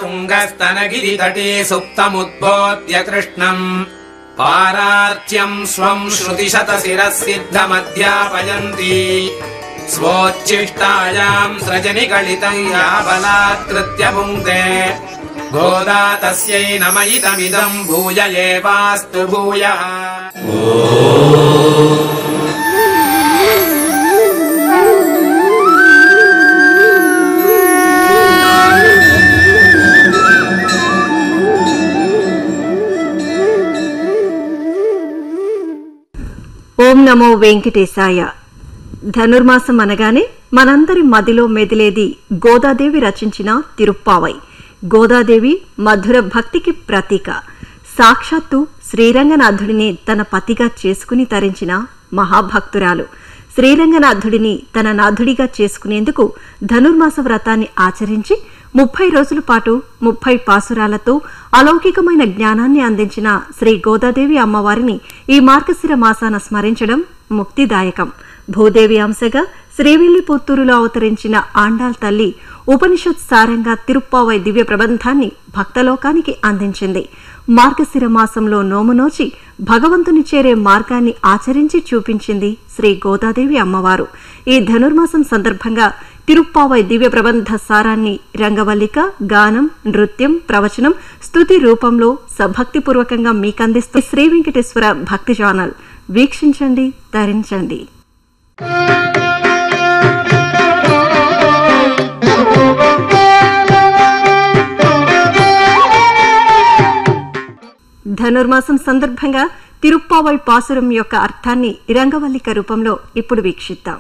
तुङ्गस्तनगिरितटे सुप्तमुद्बोध्य कृष्णम् पारार्च्यम् स्वम् श्रुतिशतशिरः सिद्धमध्यापयन्ति स्वोच्छिष्टायाम् सृजनिकलितम् या बलात्कृत्य भुङ्क्ते गोदा तस्यै नमयितमिदम् भूय एवास्तु भूयः। ఓం నమో వెంకటేశాయ. ధనుర్మాసం అనగానే మనందరి మదిలో మెదిలేది గోదాదేవి రచించిన తిరుప్పావై. గోదాదేవి మధుర భక్తికి ప్రతీక. సాక్షాత్తు శ్రీరంగనాథుడిని తన పతిగా చేసుకుని తరించిన మహాభక్తురాలు. శ్రీరంగనాథుడిని తన నాథుడిగా చేసుకునేందుకు ధనుర్మాస వ్రతాన్ని ఆచరించి 30 రోజుల పాటు 30 పాసురాలతో అలౌకికమైన జ్ఞానాన్ని అందించిన శ్రీ గోదాదేవి అమ్మవారిని ఈ మార్గశిర మాసాన స్మరించడం ముక్తిదాయకం. భూదేవి అంశగా శ్రీవిల్లిపుత్తూరులో అవతరించిన ఆండాళ్ తల్లి ఉపనిషత్ సారంగా తిరుప్పావై దివ్య ప్రబంధాన్ని భక్తలోకానికి అందించింది. మార్గశిర మాసంలో నోమునోచి భగవంతుని చేరే మార్గాన్ని ఆచరించి చూపించింది శ్రీ గోదాదేవి అమ్మవారు. ఈ ధనుర్మాసం సందర్భంగా తిరుప్పావై దివ్య ప్రబంధ సారాన్ని రంగవల్లిక, గానం, నృత్యం, ప్రవచనం, స్తుతి రూపంలో సభక్తిపూర్వకంగా మీకందిస్తూ శ్రీ వెంకటేశ్వర భక్తి ఛానల్. వీక్షించండి, ధరించండి. ధనుర్మాసం సందర్భంగా తిరుప్పావై పాసురం యొక్క అర్థాన్ని రంగవల్లిక రూపంలో ఇప్పుడు వీక్షిద్దాం.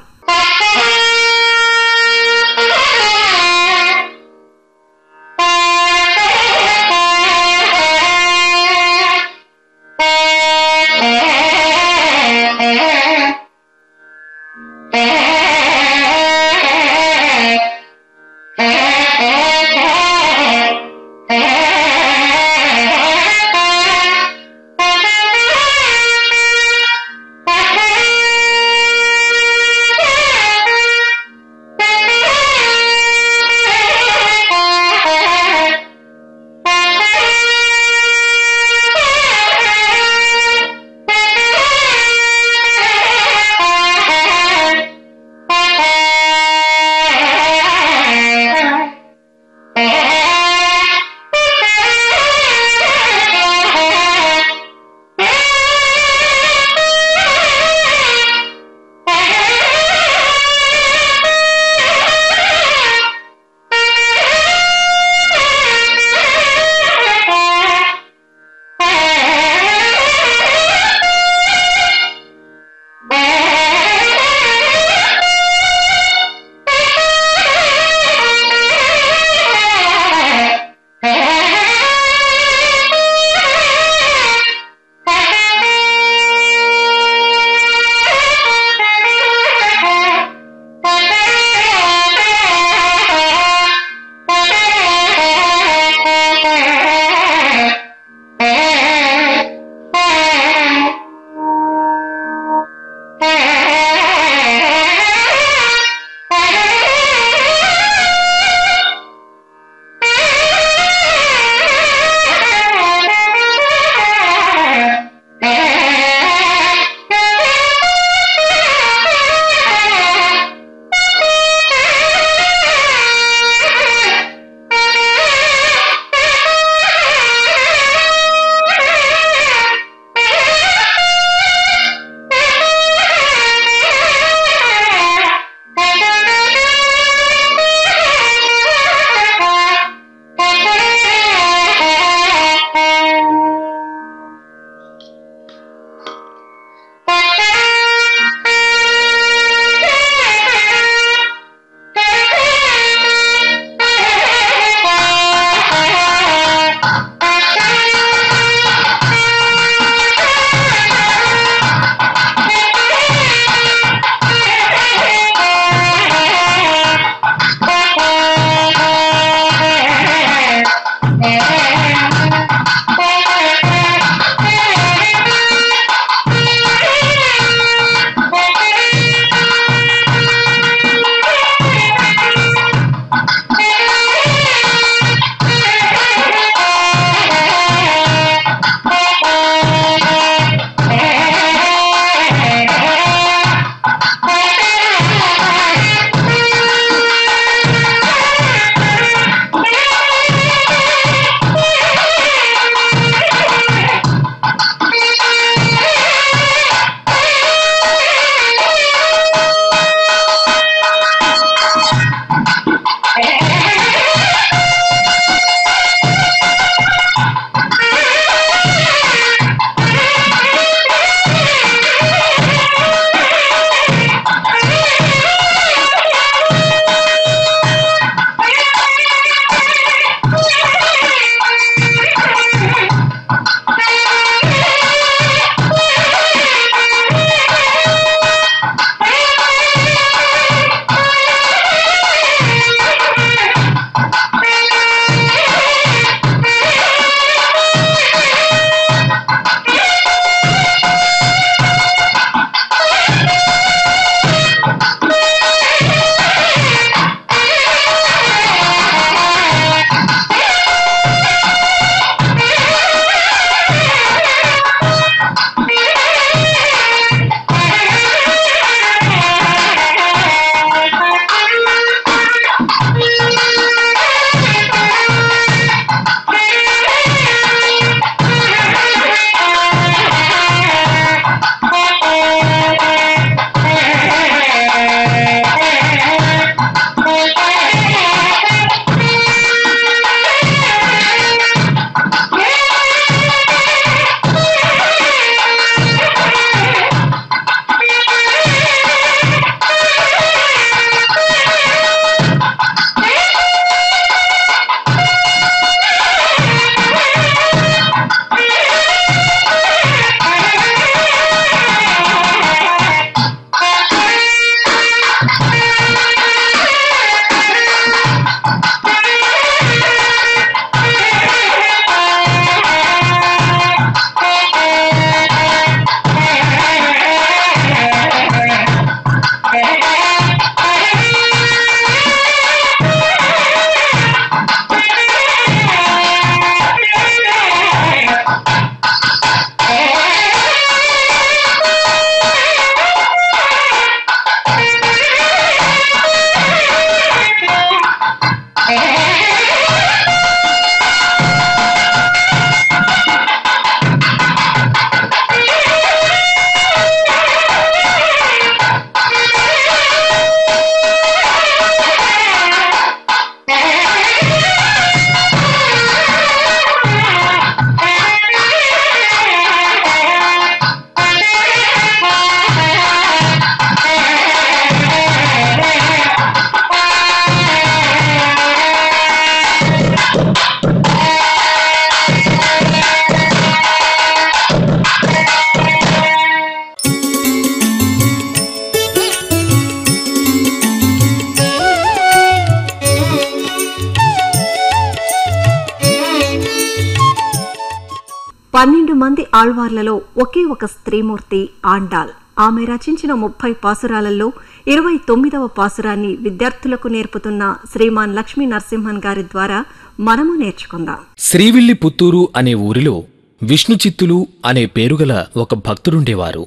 12 మంది ఆళ్వార్లలో ఒకే ఒక స్త్రీమూర్తి ఆండాల్. ఆమె రచించిన 30 పాసురాలలో 29వ పాసురాన్ని విద్యార్థులకు నేర్పుతున్న శ్రీమాన్ లక్ష్మీ నరసింహన్ గారి ద్వారా మనము నేర్చుకుందాం. శ్రీవిల్లి పుత్తూరు అనే ఊరిలో విష్ణుచిత్తులు అనే పేరుగల ఒక భక్తుడుండేవారు.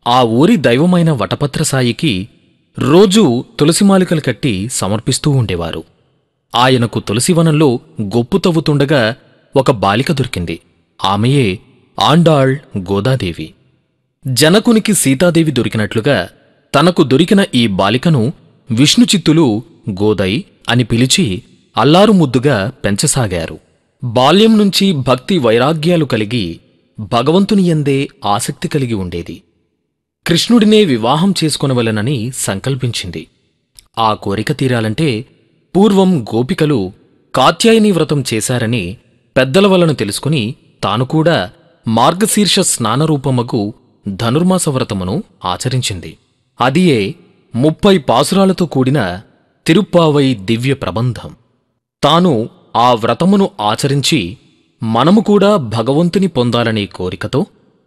ఆ ఊరి దైవమైన వటపత్రసాయికి రోజూ తులసిమాలికలు కట్టి సమర్పిస్తూ ఉండేవారు. ఆయనకు తులసివనంలో గొప్పు తవ్వుతుండగా ఒక బాలిక దొరికింది. ఆమెయే ఆండాళ్ గోదాదేవి. జనకునికి సీతాదేవి దొరికినట్లుగా తనకు దొరికిన ఈ బాలికను విష్ణుచిత్తులు గోదై అని పిలిచి అల్లారు ముద్దుగా పెంచసాగారు. బాల్యం నుంచి భక్తి వైరాగ్యాలు కలిగి భగవంతుని యందే ఆసక్తి కలిగి ఉండేది. కృష్ణుడినే వివాహం చేసుకొనవలెనని సంకల్పించింది. ఆ కోరిక తీరాలంటే పూర్వం గోపికలు కాత్యాయనీ వ్రతం చేశారని పెద్దల వలన తెలుసుకుని తాను కూడా మార్గశీర్ష స్నానరూపమగు ధనుర్మాస వ్రతమును ఆచరించింది. అదియే 30 పాసురాలతో కూడిన తిరుప్పావై దివ్య ప్రబంధం. తాను ఆ వ్రతమును ఆచరించి మనము కూడా భగవంతుని పొందాలనే కోరికతో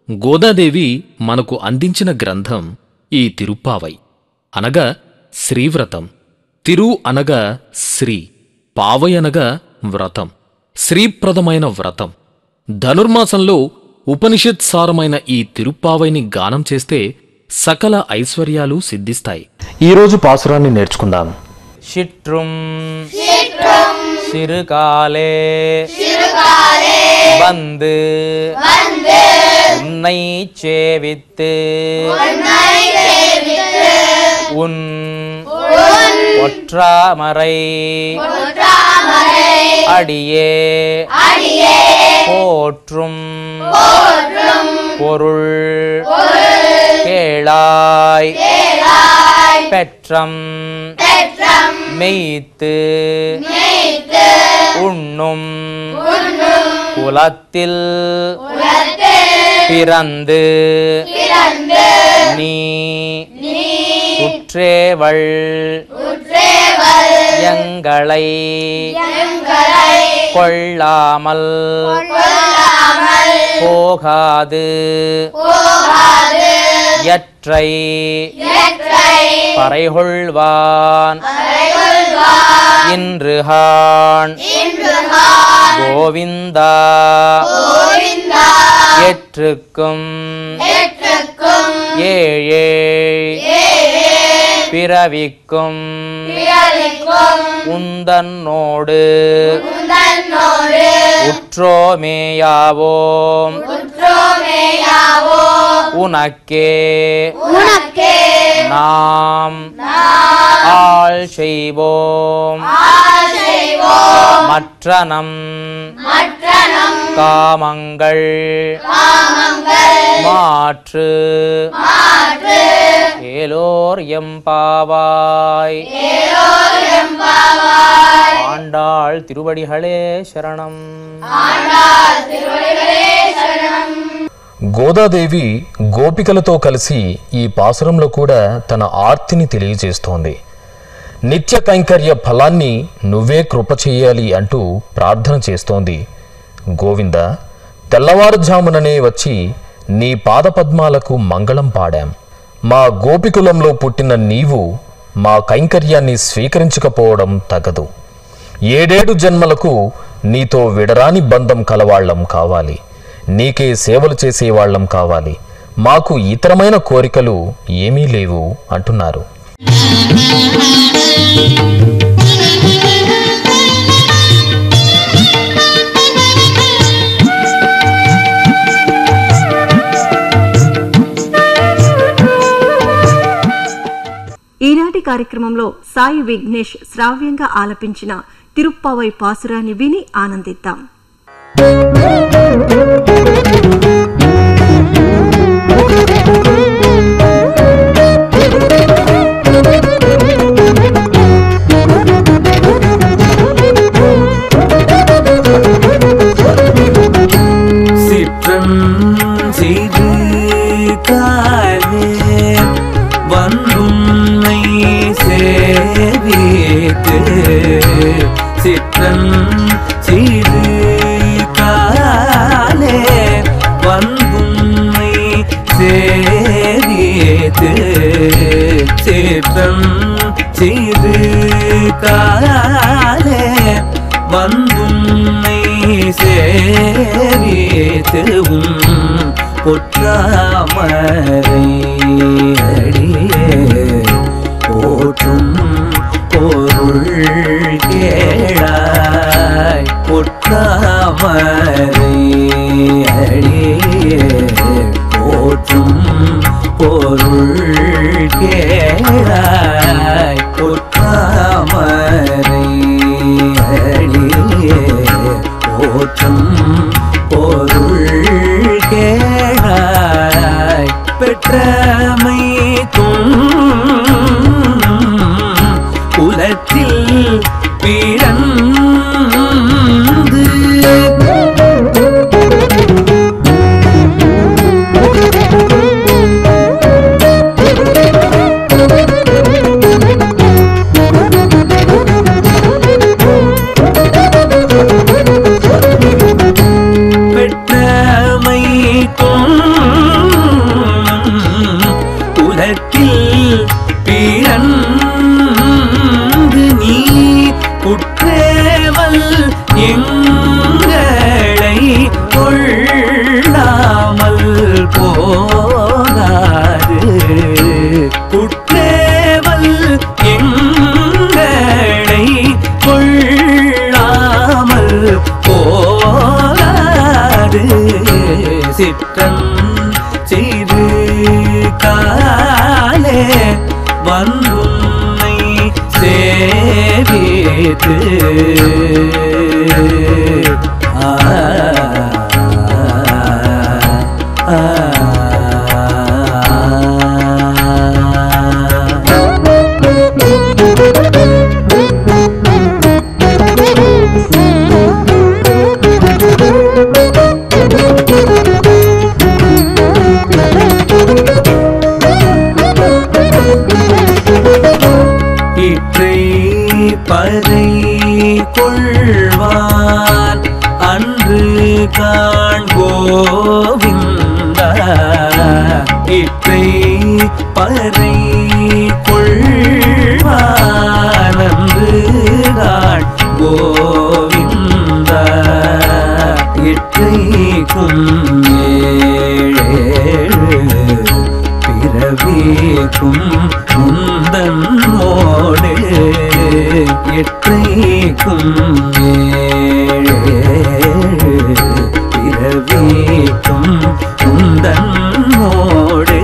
గోదాదేవి మనకు అందించిన గ్రంథం ఈ తిరుప్పావై, అనగా శ్రీవ్రతం. తిరు అనగా శ్రీ, పావై అనగా వ్రతం, శ్రీప్రదమైన వ్రతం. ధనుర్మాసంలో ఉపనిషత్సారమైన ఈ తిరుప్పావైని గానం చేస్తే సకల ఐశ్వర్యాలు సిద్ధిస్తాయి. ఈరోజు పాసురాన్ని నేర్చుకుందాం. షిట్రుం சிறுகாலே வந்து உன்னை சேவித்து உன் ஒற்றாமரை அடியே போற்றும் பொருள் கேளாய் பெற்றம் மெய்த்து உண்ணும் குலத்தில் பிறந்து நீ உற்றேவள் எங்களை கொள்ளாமல் போகாது எற்றை பறைகொள்வான் இன்றுகான் கோவிந்தா எற்றுக்கும் ஏழே பிறவிக்கும் உந்தன்னோடு உற்றோமேயாவோம் உனக்கே நாம் ஆள் செய்வோம் மற்றனம் காமங்கள் மாற்று ஏலோர் எம்பாவாய். ஆண்டாள் திருவடிகளே శరణం. గోదాదేవి గోపికలతో కలిసి ఈ పాసురంలో కూడా తన ఆర్తిని తెలియజేస్తోంది. నిత్య కైంకర్య ఫలాన్ని నువ్వే కృప చెయ్యాలి అంటూ ప్రార్థన చేస్తోంది. గోవింద, తెల్లవారుజాముననే వచ్చి నీ పాదపద్మాలకు మంగళం పాడాం. మా గోపికులంలో పుట్టిన నీవు మా కైంకర్యాన్ని స్వీకరించకపోవడం తగదు. 7 జన్మలకు నీతో విడరాని బంధం కలవాళ్లం కావాలి. నీకే సేవలు చేసేవాళ్లం కావాలి. మాకు ఇతరమైన కోరికలు ఏమీ లేవు అంటున్నారు. ఈనాటి కార్యక్రమంలో సాయి విఘ్నేష్ శ్రావ్యంగా ఆలపించిన తిరుప్పావై పాసురాన్ని విని ఆనందిద్దాం. சிற்றன் சிறு காலே சேவித்துவும் பொற்றாமரை அடியே போற்றும் பொருள் கேளாய் பொற்றாமரை அடியே போற்றும் பொருள் கேளாய் பொற்றாமரை அடியே போற்றும் பொருள் கேளாய் பெற்றமை குலத்தில் பிறந்து பெற்றமை குலத்தில் பிறந்து நீ குற்றேவல் எங்களை கொள்ளாமல் போகாது குற்றேவல் எங்களை கொள்ளாமல் போகாது சிற்றன் செய்து காலே வந்துன்னை சேவித்து இற்றை பறை கொள்வான் அன்று காண்போவிந்தா இற்றை பறை கொள்வான் அன்று காண்போவிந்தா இற்றைக்கும் பிறவிக்கும் முந்தன்னோடு எற்றைக்கும் பிறவிக்கும் முந்தன்னோடு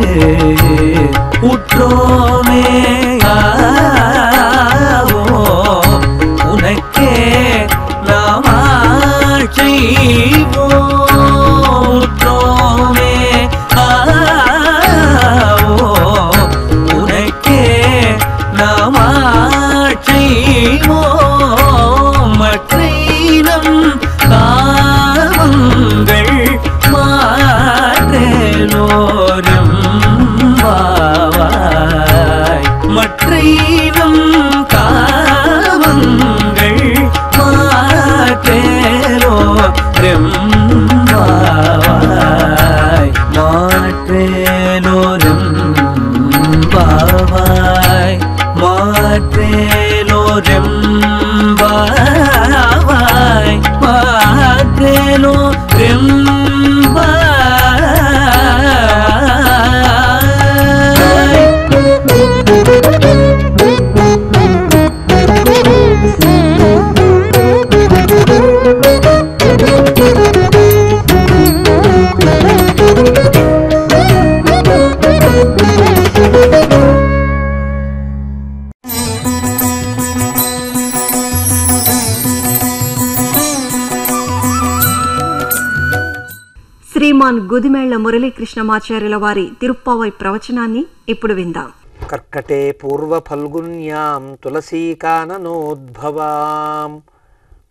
உற்றோமே உனக்கே நாமா செய்வோம் உற்றோமே உனக்கே நாமா செய்வோம் மற்றம் காவங்கள் மாற்றலோரும் வாவாய் மற்றம் காவங்கள் மாற்றலோரும் வாவாய் மாற்றலோரும் வாவாய் மாற்றலோரும் வாவாய் மாற்றலோரும் శ్రీమాన్ గుదిమేళ్ల మురళీకృష్ణమాచార్యుల వారి తిరుప్పావై ప్రవచనాన్ని ఇప్పుడు విందాం. కర్కటే పూర్వ ఫల్గున్యాం తులసీకాననోద్భవాం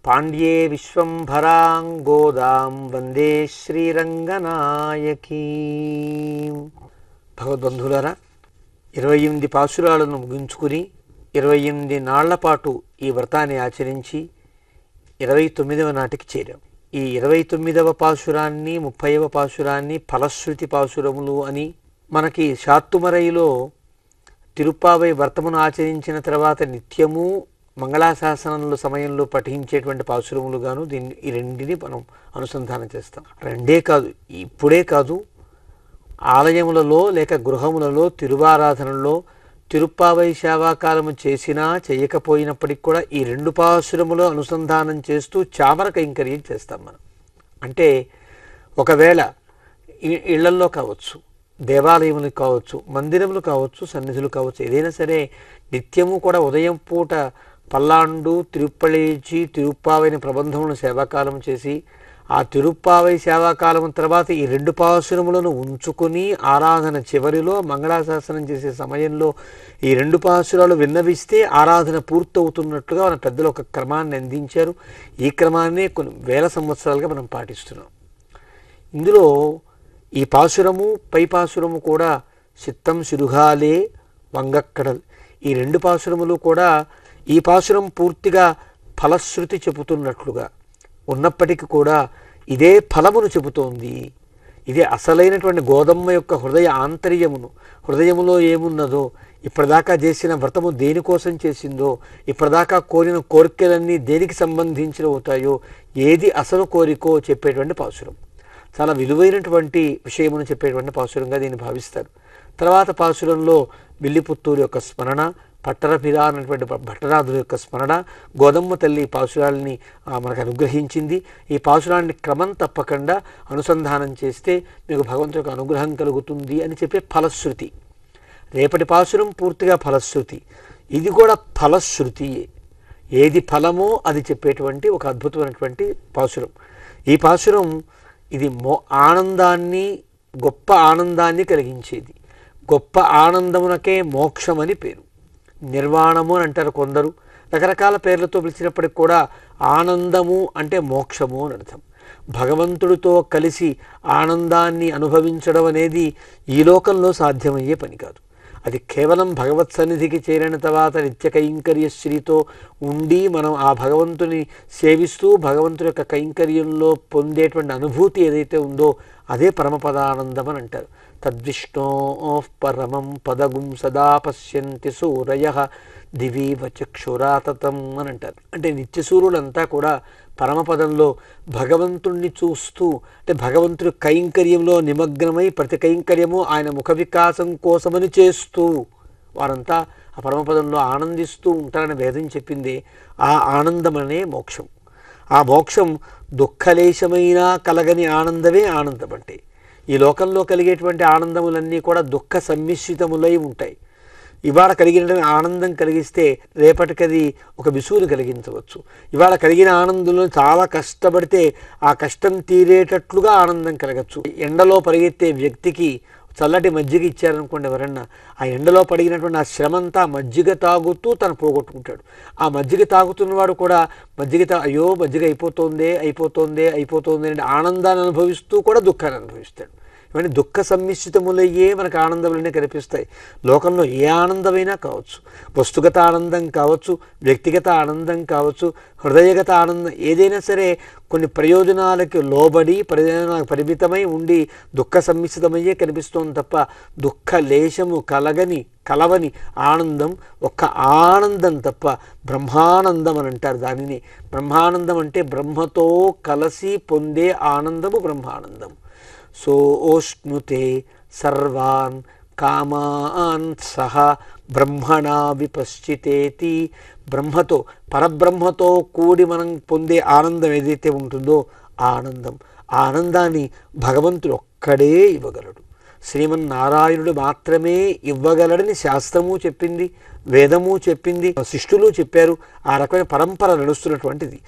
పాండ్యే విశ్వంభరాం గోదాం వందే శ్రీరంగనాయకీ. భగవద్బంధులారా, 28 పాసురాలను ముగించుకుని 28 నాళ్ల పాటు ఈ వ్రతాన్ని ఆచరించి 29వ నాటికి చేరాం. ఈ 29వ పాసురాన్ని 30వ పాసురాన్ని ఫలశ్రుతి పాసురములు అని మనకి శాత్తుమరైలో తిరుప్పావై వ్రతమును ఆచరించిన తర్వాత నిత్యము మంగళాశాసనంలో సమయంలో పఠించేటువంటి పాశురములుగాను ఈ రెండిని మనం అనుసంధానం చేస్తాం. రెండే కాదు, ఇప్పుడే కాదు, ఆలయములలో లేక గృహములలో తిరువారాధనలో తిరుప్పావై సేవాకాలము చేసినా చేయకపోయినప్పటికి కూడా ఈ రెండు పాశురములు అనుసంధానం చేస్తూ చామర కైంకర్యం చేస్తాం మనం. అంటే ఒకవేళ ఇళ్లల్లో కావచ్చు, దేవాలయములు కావచ్చు, మందిరములు కావచ్చు, సన్నిధులు కావచ్చు, ఏదైనా సరే నిత్యము కూడా ఉదయం పూట పల్లాండు తిరుప్పళేచి తిరుప్పావైన ప్రబంధములను సేవాకాలం చేసి ఆ తిరుప్పావై సేవాకాలం తర్వాత ఈ రెండు పాశురములను ఉంచుకుని ఆరాధన చివరిలో మంగళాశాసనం చేసే సమయంలో ఈ రెండు పాశురాలు విన్నవిస్తే ఆరాధన పూర్తవుతున్నట్లుగా మన పెద్దలు ఒక క్రమాన్ని అందించారు. ఈ క్రమాన్నే కొన్ని వేల సంవత్సరాలుగా మనం పాటిస్తున్నాం. ఇందులో ఈ పాశురము పై పాశురము కూడా చిత్తం సిరుగాలే వంగక్కడల్, ఈ రెండు పాశురములు కూడా ఈ పాశురం పూర్తిగా ఫలశ్రుతి చెబుతున్నట్లుగా ఉన్నప్పటికీ కూడా ఇదే ఫలమును చెబుతోంది. ఇదే అసలైనటువంటి గోదమ్మ యొక్క హృదయ ఆంతర్యమును, హృదయములో ఏమున్నదో, ఇప్పటిదాకా చేసిన వ్రతము దేనికోసం చేసిందో, ఇప్పటిదాకా కోరిన కోరికలన్నీ దేనికి సంబంధించిన అవుతాయో, ఏది అసలు కోరికో చెప్పేటువంటి పాశురం. చాలా విలువైనటువంటి విషయమును చెప్పేటువంటి పాశురంగా దీన్ని భావిస్తారు. తర్వాత పాశురంలో విల్లిపుత్తూరు యొక్క స్మరణ, పట్టరపిరా అన్నటువంటి భట్టరాధుల యొక్క స్మరణ, గోదమ్మ తల్లి పాశురాలని మనకు అనుగ్రహించింది. ఈ పాశురాన్ని క్రమం తప్పకుండా అనుసంధానం చేస్తే మీకు భగవంతుడి యొక్క అనుగ్రహం కలుగుతుంది అని చెప్పే ఫలశ్రుతి. రేపటి పాశురం పూర్తిగా ఫలశ్రుతి, ఇది కూడా ఫలశ్రుతియే. ఏది ఫలమో అది చెప్పేటువంటి ఒక అద్భుతమైనటువంటి పాశురం. ఈ పాశురం ఇది ఆనందాన్ని, గొప్ప ఆనందాన్ని కలిగించేది. గొప్ప ఆనందమునకే మోక్షమని పేరు. నిర్వాణము అని అంటారు కొందరు, రకరకాల పేర్లతో పిలిచినప్పటికి కూడా ఆనందము అంటే మోక్షము అని అర్థం. భగవంతుడితో కలిసి ఆనందాన్ని అనుభవించడం అనేది ఈ లోకంలో సాధ్యమయ్యే పని కాదు. అది కేవలం భగవత్ సన్నిధికి చేరిన తర్వాత నిత్య కైంకర్య శ్రీతో ఉండి మనం ఆ భగవంతుని సేవిస్తూ భగవంతుని యొక్క కైంకర్యంలో పొందేటువంటి అనుభూతి ఏదైతే ఉందో అదే పరమపదానందం అని అంటారు. తద్విష్ణో పరమం పదగుం సదా పశ్యంతి సూరయః దివీవ చక్షురాతతం అని అంటారు. అంటే నిత్యసూరులంతా కూడా పరమపదంలో భగవంతుణ్ణి చూస్తూ, అంటే భగవంతుడి కైంకర్యంలో నిమగ్నమై ప్రతి కైంకర్యము ఆయన ముఖ వికాసం కోసమని చేస్తూ వారంతా ఆ పరమపదంలో ఆనందిస్తూ ఉంటారని వేదం చెప్పింది. ఆ ఆనందమనే మోక్షం. ఆ మోక్షం దుఃఖలేశమైనా కలగని ఆనందమే ఆనందం. అంటే ఈ లోకంలో కలిగేటువంటి ఆనందములన్నీ కూడా దుఃఖ సమ్మిశ్రితములై ఉంటాయి. ఇవాళ కలిగిన ఆనందం కలిగిస్తే రేపటికది ఒక విసుగుని కలిగించవచ్చు. ఇవాళ కలిగిన ఆనందంలో చాలా కష్టపడితే ఆ కష్టం తీరేటట్లుగా ఆనందం కలగచ్చు. ఎండలో పరిగెత్తే వ్యక్తికి చల్లటి మజ్జిగ ఇచ్చారనుకోండి ఎవరన్నా, ఆ ఎండలో పడిగినటువంటి ఆ శ్రమంతా మజ్జిగ తాగుతూ తను పోగొట్టుకుంటాడు. ఆ మజ్జిగ తాగుతున్నవాడు కూడా అయ్యో మజ్జిగ అయిపోతుందే అని ఆనందాన్ని అనుభవిస్తూ కూడా దుఃఖాన్ని అనుభవిస్తాడు. ఇవన్నీ దుఃఖ సమ్మిశ్రితములయ్యే మనకు ఆనందములనే కనిపిస్తాయి. లోకంలో ఏ ఆనందమైనా కావచ్చు, వస్తుగత ఆనందం కావచ్చు, వ్యక్తిగత ఆనందం కావచ్చు, హృదయగత ఆనందం ఏదైనా సరే కొన్ని ప్రయోజనాలకి లోబడి ప్రయోజనాలకు పరిమితమై ఉండి దుఃఖ సమ్మిశ్రితమయ్యే కనిపిస్తోంది తప్ప దుఃఖ లేశము కలవని ఆనందం ఒక్క ఆనందం తప్ప బ్రహ్మానందం అని అంటారు దానిని. బ్రహ్మానందం అంటే బ్రహ్మతో కలిసి పొందే ఆనందము బ్రహ్మానందం. సోష్ణుతే సర్వాన్ కామాన్ సహ బ్రహ్మణా విపశ్చితేతి. బ్రహ్మతో పరబ్రహ్మతో కూడి మనం పొందే ఆనందం ఏదైతే ఉంటుందో ఆనందం, ఆ ఆనందాన్ని భగవంతుడు ఒక్కడే ఇవ్వగలడు. శ్రీమన్నారాయణుడు మాత్రమే ఇవ్వగలడని శాస్త్రము చెప్పింది, వేదము చెప్పింది, శిష్టులు చెప్పారు. ఆ రకమైన పరంపర నడుస్తున్నటువంటిది.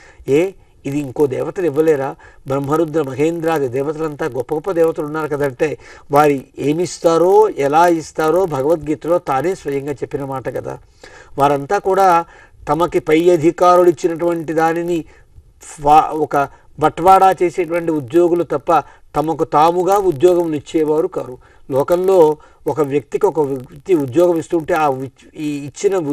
ఇది ఇంకో దేవతలు ఇవ్వలేరా? బ్రహ్మరుద్ర మహేంద్రాది దేవతలంతా గొప్ప గొప్ప దేవతలు ఉన్నారు కదంటే వారి ఏమిస్తారో ఎలా ఇస్తారో భగవద్గీతలో తానే స్వయంగా చెప్పిన మాట కదా. వారంతా కూడా తమకి పై అధికారులు ఇచ్చినటువంటి దానిని ఒక బట్వాడా చేసేటువంటి ఉద్యోగులు తప్ప తమకు తాముగా ఉద్యోగం ఇచ్చేవారు కారు. లోకంలో ఒక వ్యక్తికి ఒక వ్యక్తి ఉద్యోగం ఇస్తుంటే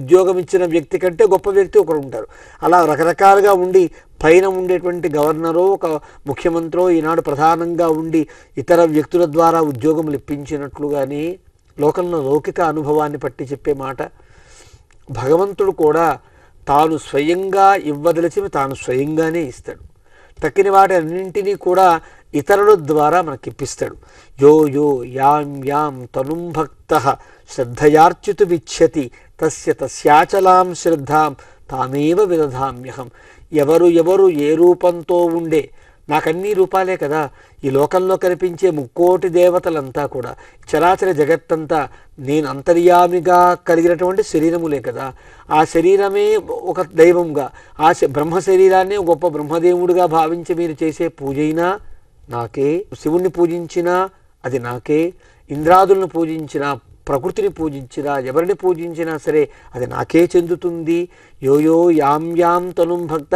ఉద్యోగం ఇచ్చిన వ్యక్తి కంటే గొప్ప వ్యక్తి ఒకరు ఉంటారు. అలా రకరకాలుగా ఉండి పైన ఉండేటువంటి గవర్నరో ఒక ముఖ్యమంత్రో ఈనాడు ప్రధానంగా ఉండి ఇతర వ్యక్తుల ద్వారా ఉద్యోగములు ఇప్పించినట్లుగానే లోకంలో లౌకిక అనుభవాన్ని పట్టి చెప్పే మాట. భగవంతుడు కూడా తాను స్వయంగా ఇవ్వదలిచి తాను స్వయంగానే ఇస్తాడు. తక్కిన వాటి అన్నింటినీ కూడా ఇతరుల ద్వారా మనకి ఇప్పిస్తాడు. యో యో యాం యాం తనుం భక్తః శ్రద్ధయార్చితుమిచ్చతి తస్య తస్యాచలాం శ్రద్ధాం తామేవ విదధామ్యహం. ఎవరు ఏ రూపంతో ఉండే, నాకన్నీ రూపాలే కదా, ఈ లోకంలో కనిపించే ముక్కోటి దేవతలంతా కూడా, చరాచర జగత్తంతా నేను అంతర్యామిగా కలిగినటువంటి శరీరములే కదా. ఆ శరీరమే ఒక దైవంగా, ఆ బ్రహ్మ శరీరాన్ని గొప్ప బ్రహ్మదేవుడిగా భావించి మీరు చేసే పూజైనా నాకే, శివుణ్ణి పూజించినా అది నాకే, ఇంద్రాదులను పూజించినా, ప్రకృతిని పూజించినా, ఎవరిని పూజించినా సరే అది నాకే చెందుతుంది. యోయో యాం యాం తనుం భక్త.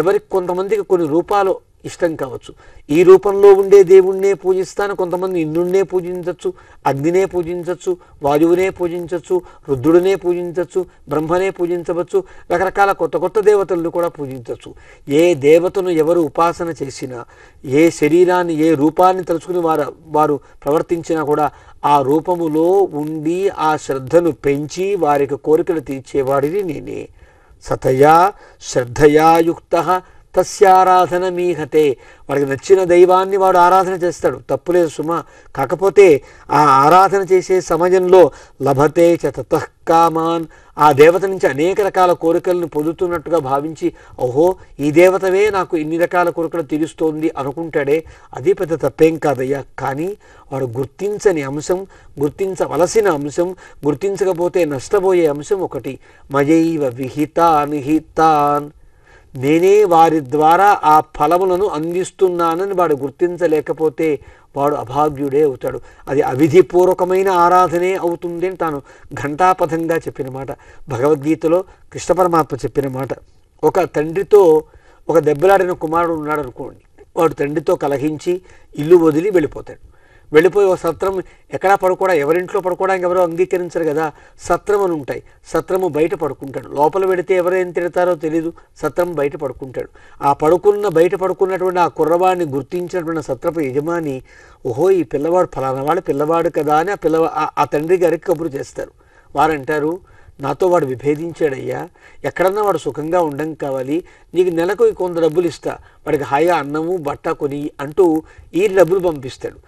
ఎవరికి కొంతమందికి కొన్ని రూపాలు ఇష్టం కావచ్చు. ఈ రూపంలో ఉండే దేవుణ్ణే పూజిస్తాను, కొంతమంది ఇంద్రుణ్ణే పూజించవచ్చు, అగ్నినే పూజించవచ్చు, వాయువునే పూజించవచ్చు, రుద్రుడినే పూజించవచ్చు, బ్రహ్మనే పూజించవచ్చు, రకరకాల కొత్త దేవతలను కూడా పూజించవచ్చు. ఏ దేవతను ఎవరు ఉపాసన చేసినా, ఏ శరీరాన్ని ఏ రూపాన్ని తలుచుకుని వారు ప్రవర్తించినా కూడా ఆ రూపములో ఉండి ఆ శ్రద్ధను పెంచి వారికి కోరికలు తీర్చేవాడిని నేనే. సతయా శ్రద్ధయా యుక్తః తస్యారాధన మీహతే. వాడికి నచ్చిన దైవాన్ని వాడు ఆరాధన చేస్తాడు, తప్పులేదు సుమ. కాకపోతే ఆ ఆరాధన చేసే సమయంలో లభతే చ తతః కామాన్, ఆ దేవత నుంచి అనేక రకాల కోరికలను పొందుతున్నట్టుగా భావించి, ఓహో ఈ దేవతవే నాకు ఇన్ని రకాల కోరికలు తీరుస్తోంది అనుకుంటాడే, అది పెద్ద తప్పేం కాదయ్యా. కానీ వాడు గుర్తించని అంశం, గుర్తించవలసిన అంశం, గుర్తించకపోతే నష్టపోయే అంశం ఒకటి. మయైవ విహితాన్ హితాన్, నేనే వారి ద్వారా ఆ ఫలములను అందిస్తున్నానని వాడు గుర్తించలేకపోతే వాడు అభాగ్యుడే అవుతాడు. అది అవిధిపూర్వకమైన ఆరాధనే అవుతుంది అని తాను ఘంటాపథంగా చెప్పిన మాట. భగవద్గీతలో కృష్ణ పరమాత్మ చెప్పిన మాట. ఒక తండ్రితో ఒక దెబ్బలాడిన కుమారుడు ఉన్నాడు అనుకోండి, వాడు తండ్రితో కలహించి ఇల్లు వదిలి వెళ్ళిపోతాడు. వెళ్ళిపోయి ఒక సత్రం ఎక్కడా పడుకోవడా, ఎవరింట్లో పడుకోవడానికి ఎవరో అంగీకరించరు కదా, సత్రములు ఉంటాయి, సత్రము బయట పడుకుంటాడు. లోపల పెడితే ఎవరు ఏం తిడతారో తెలీదు, సత్రం బయట పడుకుంటాడు. ఆ బయట పడుకున్నటువంటి ఆ కుర్రవాడిని గుర్తించినటువంటి సత్రపు యజమాని, ఓహో ఈ పిల్లవాడు ఫలానా పిల్లవాడు కదా అని ఆ తండ్రి గారికి కబురు చేస్తారు. వారంటారు, నాతో వాడు విభేదించాడయ్యా, ఎక్కడన్నా వాడు సుఖంగా ఉండం కావాలి, నీకు నెలకు కొంత డబ్బులు ఇస్తా, వాడికి హాయిగా అన్నము బట్ట కొని అంటూ ఈయన డబ్బులు పంపిస్తాడు.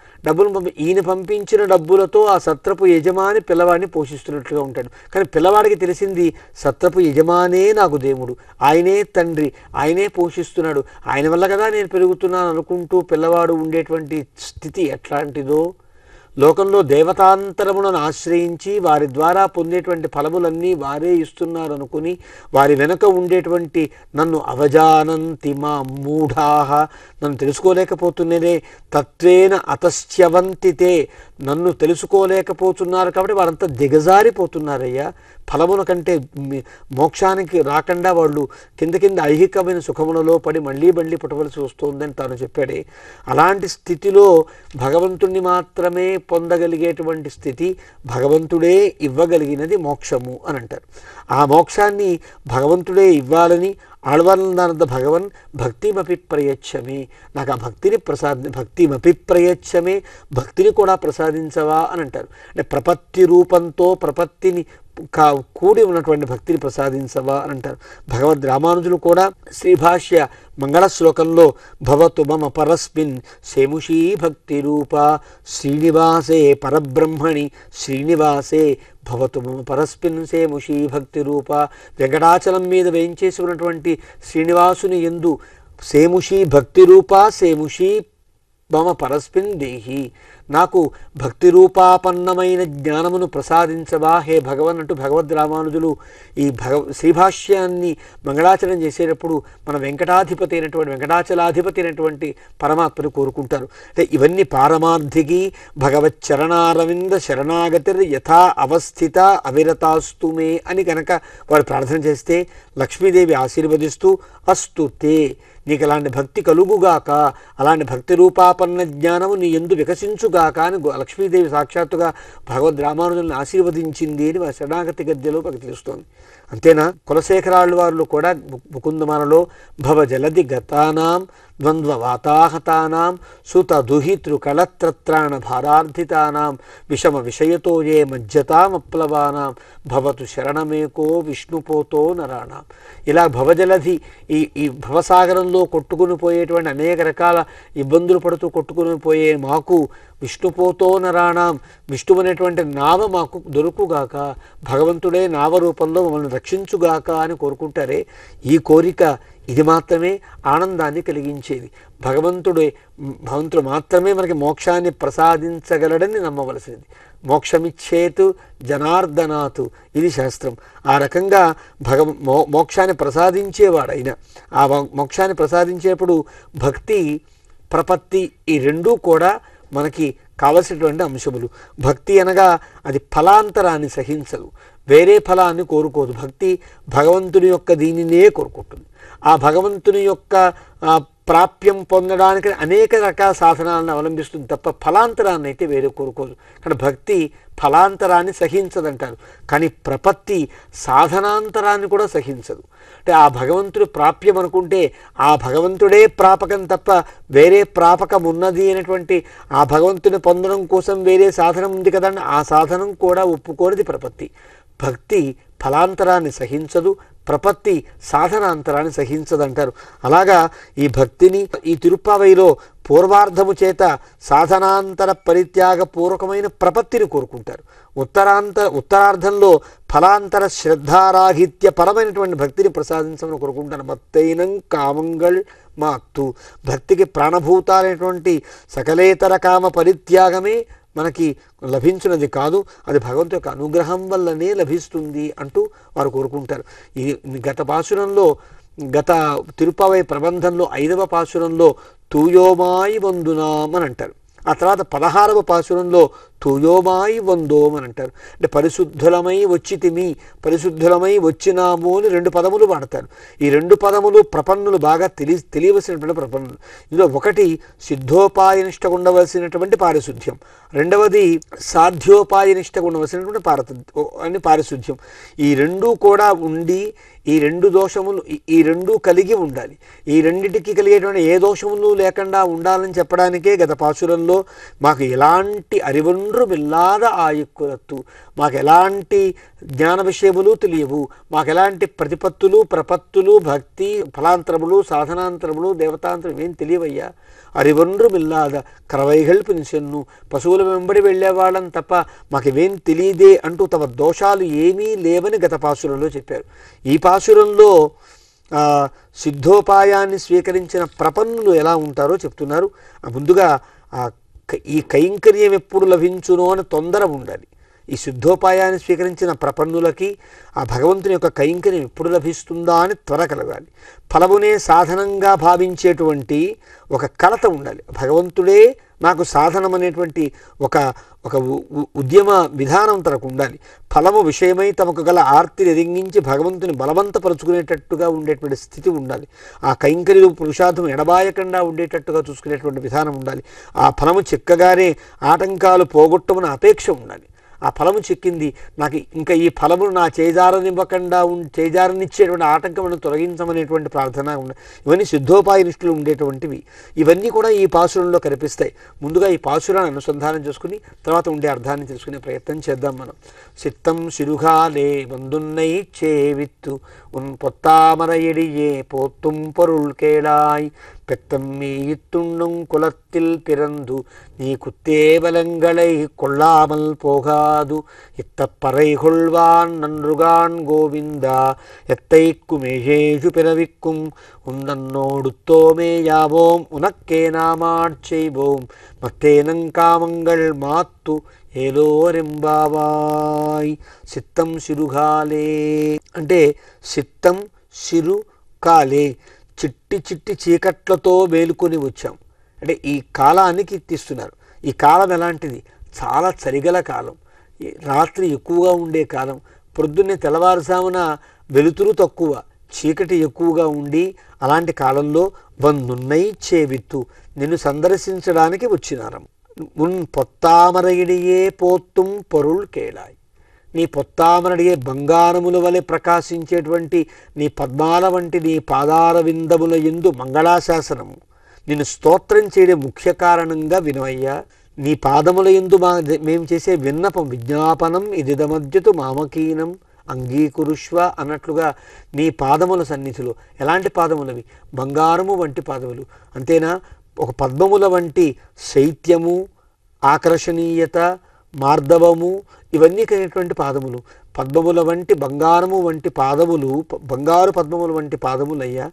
ఈయన పంపించిన డబ్బులతో ఆ సత్రపు యజమాని పిల్లవాడిని పోషిస్తున్నట్లుగా ఉంటాడు. కానీ పిల్లవాడికి తెలిసింది సత్రపు యజమానే నాకు దేవుడు, ఆయనే తండ్రి, ఆయనే పోషిస్తున్నాడు, ఆయన వల్ల కదా నేను పెరుగుతున్నాను అనుకుంటూ పిల్లవాడు ఉండేటువంటి స్థితి ఎట్లాంటిదో. లోకంలో దేవతాంతరములను ఆశ్రయించి వారి ద్వారా పొందేటువంటి ఫలములన్నీ వారే ఇస్తున్నారు అనుకుని వారి వెనుక ఉండేటువంటి నన్ను అవజానంతి మా మూఢాః, నన్ను తెలుసుకోలేకపోతున్నదే, తత్వేన అతశ్చ్యవంతితే, నన్ను తెలుసుకోలేకపోతున్నారు కాబట్టి వారంతా దిగజారిపోతున్నారయ్యా. ఫలముల కంటే మోక్షానికి రాకుండా వాళ్ళు కింద ఐహికమైన సుఖములలో పడి మళ్ళీ పుట్టవలసి వస్తుందని తాను చెప్పాడే. అలాంటి స్థితిలో భగవంతుణ్ణి మాత్రమే పొందగలిగేటువంటి స్థితి, భగవంతుడే ఇవ్వగలిగినది మోక్షము అని అంటారు. ఆ మోక్షాన్ని భగవంతుడే ఇవ్వాలని ఆళ్వార్లందానంద భగవన్ భక్తిమపి ప్రయచ్చమే, నాకు ఆ భక్తిమపి ప్రయచ్చమే, భక్తిని కూడా ప్రసాదించవా అని అంటారు. అంటే ప్రపత్తి రూపంతో ప్రపత్తిని కూడి ఉన్నటువంటి భక్తిని ప్రసాదించవా అని అంటారు. భగవద్ రామానుజులు కూడా శ్రీభాష్య మంగళ శ్లోకంలో భవతు మమ పరస్మిన్ సేముషీ భక్తి రూప శ్రీనివాసే పరబ్రహ్మణి శ్రీనివాసే భవతు మమ పరస్మిన్ సేముషీ భక్తి రూప, వెంకటాచలం మీద వేయించేసి ఉన్నటువంటి శ్రీనివాసుని యందు సేముషీ భక్తి రూప సేముషీ మమ పరస్మిన్ దేహి, నాకు భక్తి రూపాపన్నమైన జ్ఞానమును ప్రసాదించవా హే భగవన్ అంటూ భగవద్ రామానుజులు ఈ శ్రీభాష్యాన్ని మంగళాచరణ చేసేటప్పుడు మన వెంకటాచలాధిపతి అయినటువంటి పరమాత్మను కోరుకుంటారు. అంటే ఇవన్నీ పారమార్థికి భగవచ్చరణారవింద శరణాగతిర్ యథా అవస్థిత అవిరతాస్తుమే అని కనుక వాడు ప్రార్థన చేస్తే లక్ష్మీదేవి ఆశీర్వదిస్తూ అస్తు తే, నీకు అలాంటి భక్తి కలుగుగాక, అలాంటి భక్తి రూపాపన్న జ్ఞానము నీ యందు వికసించుగాక అని లక్ష్మీదేవి సాక్షాత్తుగా భగవద్ రామానుజులను ఆశీర్వదించింది అని శరణాగతి గద్యలో మనకు తెలుస్తోంది. అంతేనా, కులశేఖరాళ్ళు వారు కూడా ముకుందమాలలో భవజలది గతానాం ద్వంద్వ వాతాహతానాం సుత దుహితృ కళత్రత్రాణ భారార్థితానాం విషమ విషయతో ఏ మజ్జతామప్లవానాం భవతు శరణమేకో విష్ణుపోతో నరాణాం. ఇలా భవజలధి ఈ భవసాగరంలో కొట్టుకుని పోయేటువంటి అనేక రకాల ఇబ్బందులు పడుతూ కొట్టుకుని పోయే మాకు విష్ణుపోతో నరాణాం, విష్ణువు అనేటువంటి నావ మాకు దొరుకుగాక, భగవంతుడే నావ రూపంలో మమ్మల్ని రక్షించుగాక అని కోరుకుంటారే. ఈ కోరిక ఇది మాత్రమే ఆనందాన్ని కలిగించేది. భగవంతుడు మాత్రమే మనకి మోక్షాన్ని ప్రసాదించగలడని నమ్మవలసినది. మోక్షమిచ్చేతు జనార్దనాతు, ఇది శాస్త్రం. ఆ రకంగా మోక్షాన్ని ప్రసాదించేవాడైన ఆ మోక్షాన్ని ప్రసాదించేప్పుడు భక్తి ప్రపత్తి ఈ రెండూ కూడా మనకి కావలసినటువంటి అంశములు. భక్తి అనగా అది ఫలాంతరాన్ని సహించదు, వేరే ఫలాన్ని కోరుకోదు. భక్తి భగవంతుని యొక్క దీనినే కోరుకుంటుంది. ఆ భగవంతుని యొక్క ప్రాప్యం పొందడానికి అనేక రకాల సాధనాలను అవలంబిస్తుంది తప్ప ఫలాంతరాన్ని అయితే వేరే కోరుకోదు. కానీ భక్తి ఫలాంతరాన్ని సహించదంటారు, కానీ ప్రపత్తి సాధనాంతరాన్ని కూడా సహించదు. అంటే ఆ భగవంతుడు ప్రాప్యం అనుకుంటే ఆ భగవంతుడే ప్రాపకం తప్ప వేరే ప్రాపకం ఉన్నది అనేటువంటి ఆ భగవంతుని పొందడం కోసం వేరే సాధనం ఉంది కదండి, ఆ సాధనం కూడా ఒప్పుకోనిది ప్రపత్తి. భక్తి ఫలాంతరాన్ని సహించదు, ప్రపత్తి సాధనాంతరాన్ని సహించదంటారు. అలాగా ఈ భక్తిని ఈ తిరుప్పావైలో పూర్వార్ధము చేత సాధనాంతర పరిత్యాగ పూర్వకమైన ప్రపత్తిని కోరుకుంటారు. ఉత్తరార్ధంలో ఫలాంతర శ్రద్ధారాహిత్య పరమైనటువంటి భక్తిని ప్రసాదించమని కోరుకుంటారు. మత్తైనం కామంగళ్ మాత్తు, భక్తికి ప్రాణభూతాలైనటువంటి సకలేతర కామ పరిత్యాగమే మనకి లభించినది కాదు, అది భగవంతు యొక్క అనుగ్రహం వల్లనే లభిస్తుంది అంటూ వారు కోరుకుంటారు. ఈ గత తిరుప్పావై ప్రబంధంలో 5వ పాసురంలో తూయోమాయి వందునాం అని అంటారు. ఆ తర్వాత 16వ పాసురంలో తూయోమాయి వందోం అని అంటారు. అంటే పరిశుద్ధులమై వచ్చితిమి, పరిశుద్ధులమై వచ్చినాము అని 2 పదములు వాడతారు. ఈ 2 పదములు ప్రపన్నులు బాగా తెలియవలసినటువంటి ప్రపన్నులు. ఇందులో ఒకటి సిద్ధోపాయనిష్టగా ఉండవలసినటువంటి పారిశుద్ధ్యం, రెండవది సాధ్యోపాయనిష్టగా ఉండవలసినటువంటి పారిశుద్ధ్యం. ఈ రెండూ కూడా ఉండి ఈ 2 దోషములు ఈ 2 కలిగి ఉండాలి. ఈ రెండింటికి కలిగేటువంటి ఏ దోషములు లేకుండా ఉండాలని చెప్పడానికే గత పాసురంలో మాకు ఎలాంటి అరివొండ్రుమిల్లాద ఆయుక్కురత్తు, మాకు ఎలాంటి జ్ఞాన విషయములు తెలియవు, మాకు ఎలాంటి ప్రతిపత్తులు ప్రపత్తులు భక్తి ఫలాంతరములు సాధనాంతరములు దేవతాంతరం ఏం తెలియవయ్యా, అరివొండ్రుమిల్లాద కరవైగల్ పినిసెన్ను, పశువుల వెంబడి వెళ్ళేవాళ్ళని తప్ప మాకివేం తెలియదే అంటూ తమ దోషాలు ఏమీ లేవని గత పాసురంలో చెప్పారు. ఈ పాసురంలో సిద్ధోపాయాన్ని స్వీకరించిన ప్రపన్నులు ఎలా ఉంటారో చెప్తున్నారు. ముందుగా ఈ కైంకర్యం ఎప్పుడు లభించునో అని తొందర ఉండాలి. ఈ సిద్ధోపాయాన్ని స్వీకరించిన ప్రపన్నులకి ఆ భగవంతుని యొక్క కైంకర్యం ఎప్పుడు లభిస్తుందా అని త్వర కలగాలి. ఫలమునే సాధనంగా భావించేటువంటి ఒక కలత ఉండాలి. భగవంతుడే నాకు సాధనం అనేటువంటి ఒక ఉద్యమ విధానం తనకు ఉండాలి. ఫలము విషయమై తమకు గల ఆర్తిని ఎదిగించి భగవంతుని బలవంతపరుచుకునేటట్టుగా ఉండేటువంటి స్థితి ఉండాలి. ఆ కైంకర్యం పురుషార్థం ఎడబాయకుండా ఉండేటట్టుగా చూసుకునేటువంటి విధానం ఉండాలి. ఆ ఫలము చిక్కగానే ఆటంకాలు పోగొట్టమని అపేక్ష ఉండాలి. ఆ ఫలము చిక్కింది, నాకు ఇంకా ఈ ఫలమును నా చేజారనివ్వకుండా చేజారనిచ్చేటువంటి ఆటంకమును తొలగించమనేటువంటి ప్రార్థన ఉండాలి. ఇవన్నీ సిద్ధోపాయ నిష్ఠులు ఉండేటువంటివి. ఇవన్నీ కూడా ఈ పాసురంలో కనిపిస్తాయి. ముందుగా ఈ పాసురాన్ని అనుసంధానం చేసుకుని తర్వాత ఉండే అర్థాన్ని తెలుసుకునే ప్రయత్నం చేద్దాం మనం. సిత్తం సిరుగాలే వందున్నై చేవిత్తు ఉన్ పొత్తామర ఎడియే పోత్తుం పొరుள் కేళాయ్ பெத்தம் மீத்துண்ணும் குலத்தில் பிறந்து நீ குத்தேவலங்களை கொள்ளாமல் போகாது இத்தப்பறை கொள்வான் நன்றுகான் கோவிந்தா எத்தைக்குமேஷேஷு பிறவிக்கும் உந்தன்னோடுத்தோமே யாவோம் உனக்கே நாமாட்செய்வோம் மத்தேனங்காமங்கள் மாத்து ఏలోరెంబావాయ్. సిత్తం సిరుగాలే అంటే సిత్తం సిరు కాలే, చిట్టి చిట్టి చీకట్లతో మేలుకొని వచ్చాం అంటే ఈ కాలాన్ని కీర్తిస్తున్నారు. ఈ కాలం ఎలాంటిది? చాలా చలిగల కాలం, రాత్రి ఎక్కువగా ఉండే కాలం, ప్రొద్దున్నే తెల్లవారుజామున వెలుతురు తక్కువ చీకటి ఎక్కువగా ఉండి అలాంటి కాలంలో వందున్నై చేవిత్తు నిన్ను సందర్శించడానికి వచ్చినారం. ఉన్ పొత్తామరయిడియే పోత్తుం పొరుள் కేళాయ్, నీ పొత్తామనడిగే బంగారముల వలె ప్రకాశించేటువంటి నీ పద్మాల వంటి నీ పాదార విందముల యందు మంగళాశాసనము నిన్ను స్తోత్రం చేయడం ముఖ్య కారణంగా వినవయ్యా. నీ పాదముల యందు మేము చేసే విన్నపం విజ్ఞాపనం ఇదిదమద్యతు మామకీనం అంగీకురుష్వ అన్నట్లుగా నీ పాదముల సన్నిధిలో. ఎలాంటి పాదములవి? బంగారము వంటి పాదములు. అంతేనా? ఒక పద్మముల వంటి శైత్యము, ఆకర్షణీయత, మార్దవము ఇవన్నీ కలిగినటువంటి పాదములు. పద్మముల వంటి బంగారము వంటి పాదములు, బంగారు పద్మముల వంటి పాదములయ్యా.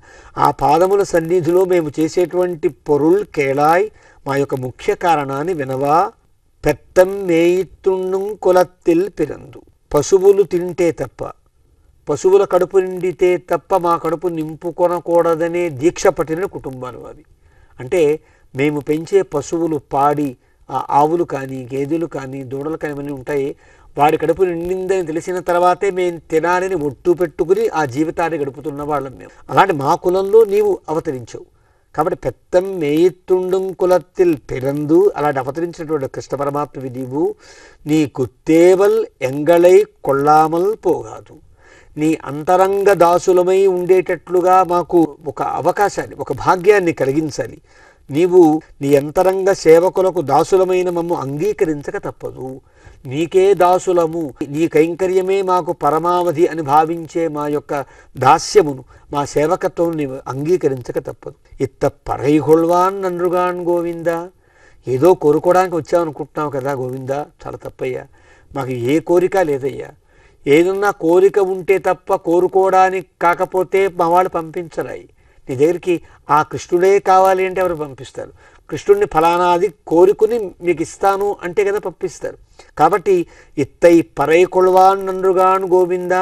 ఆ పాదముల సన్నిధిలో మేము చేసేటువంటి పొరుల్ కేళాయ్ మా యొక్క ముఖ్య కారణాన్ని వినవా. పెత్తం మేయిత్తుండుం కులత్తిల్ పిరందు. పశువులు తింటే తప్ప, పశువుల కడుపు నిండితే తప్ప మా కడుపు నింపుకొనకూడదనే దీక్ష పట్టిన కుటుంబాలు అవి. అంటే మేము పెంచే పశువులు, పాడి ఆవులు కానీ, గేదెలు కానీ, దూడలు కానీ ఇవన్నీ ఉంటాయి. వాడి కడుపు నిండిందని తెలిసిన తర్వాతే మేము తినాలని ఒట్టు పెట్టుకుని ఆ జీవితాన్ని గడుపుతున్న వాళ్ళం మేము. అలాంటి మా కులంలో నీవు అవతరించావు కాబట్టి పెత్తం మేయిత్తుండుం కులత్తిల్ పిరందు అలాంటి అవతరించినటువంటి కృష్ణ పరమాత్మ నీవు. నీ కుత్తేవల్ ఎంగళై కొల్లామల్ పోగాదు. నీ అంతరంగ దాసులమై ఉండేటట్లుగా మాకు ఒక అవకాశాన్ని, ఒక భాగ్యాన్ని కలిగించాలి. నీవు నీ అంతరంగ సేవకులకు దాసులమైన మమ్ము అంగీకరించక తప్పదు. నీకే దాసులము, నీ కైంకర్యమే మాకు పరమావధి అని భావించే మా యొక్క దాస్యమును, మా సేవకత్వం నీవు అంగీకరించక తప్పదు. ఇత్త పరైగొల్వాన్ నన్రుగాన్ గోవింద. ఏదో కోరుకోవడానికి వచ్చామనుకుంటున్నావు కదా గోవింద, చాలా తప్పయ్యా. మాకు ఏ కోరిక లేదయ్యా. ఏదన్నా కోరిక ఉంటే తప్ప కోరుకోవడానికి కాకపోతే మా వాళ్ళు పంపించరాయి. నీ దగ్గరికి ఆ కృష్ణుడే కావాలి అంటే ఎవరు పంపిస్తారు? కృష్ణుడిని ఫలానాది కోరుకుని మీకు ఇస్తాను అంటే కదా పంపిస్తారు. కాబట్టి ఇత్తై పరై కొల్వాన్ నన్రుగాన్ గోవింద.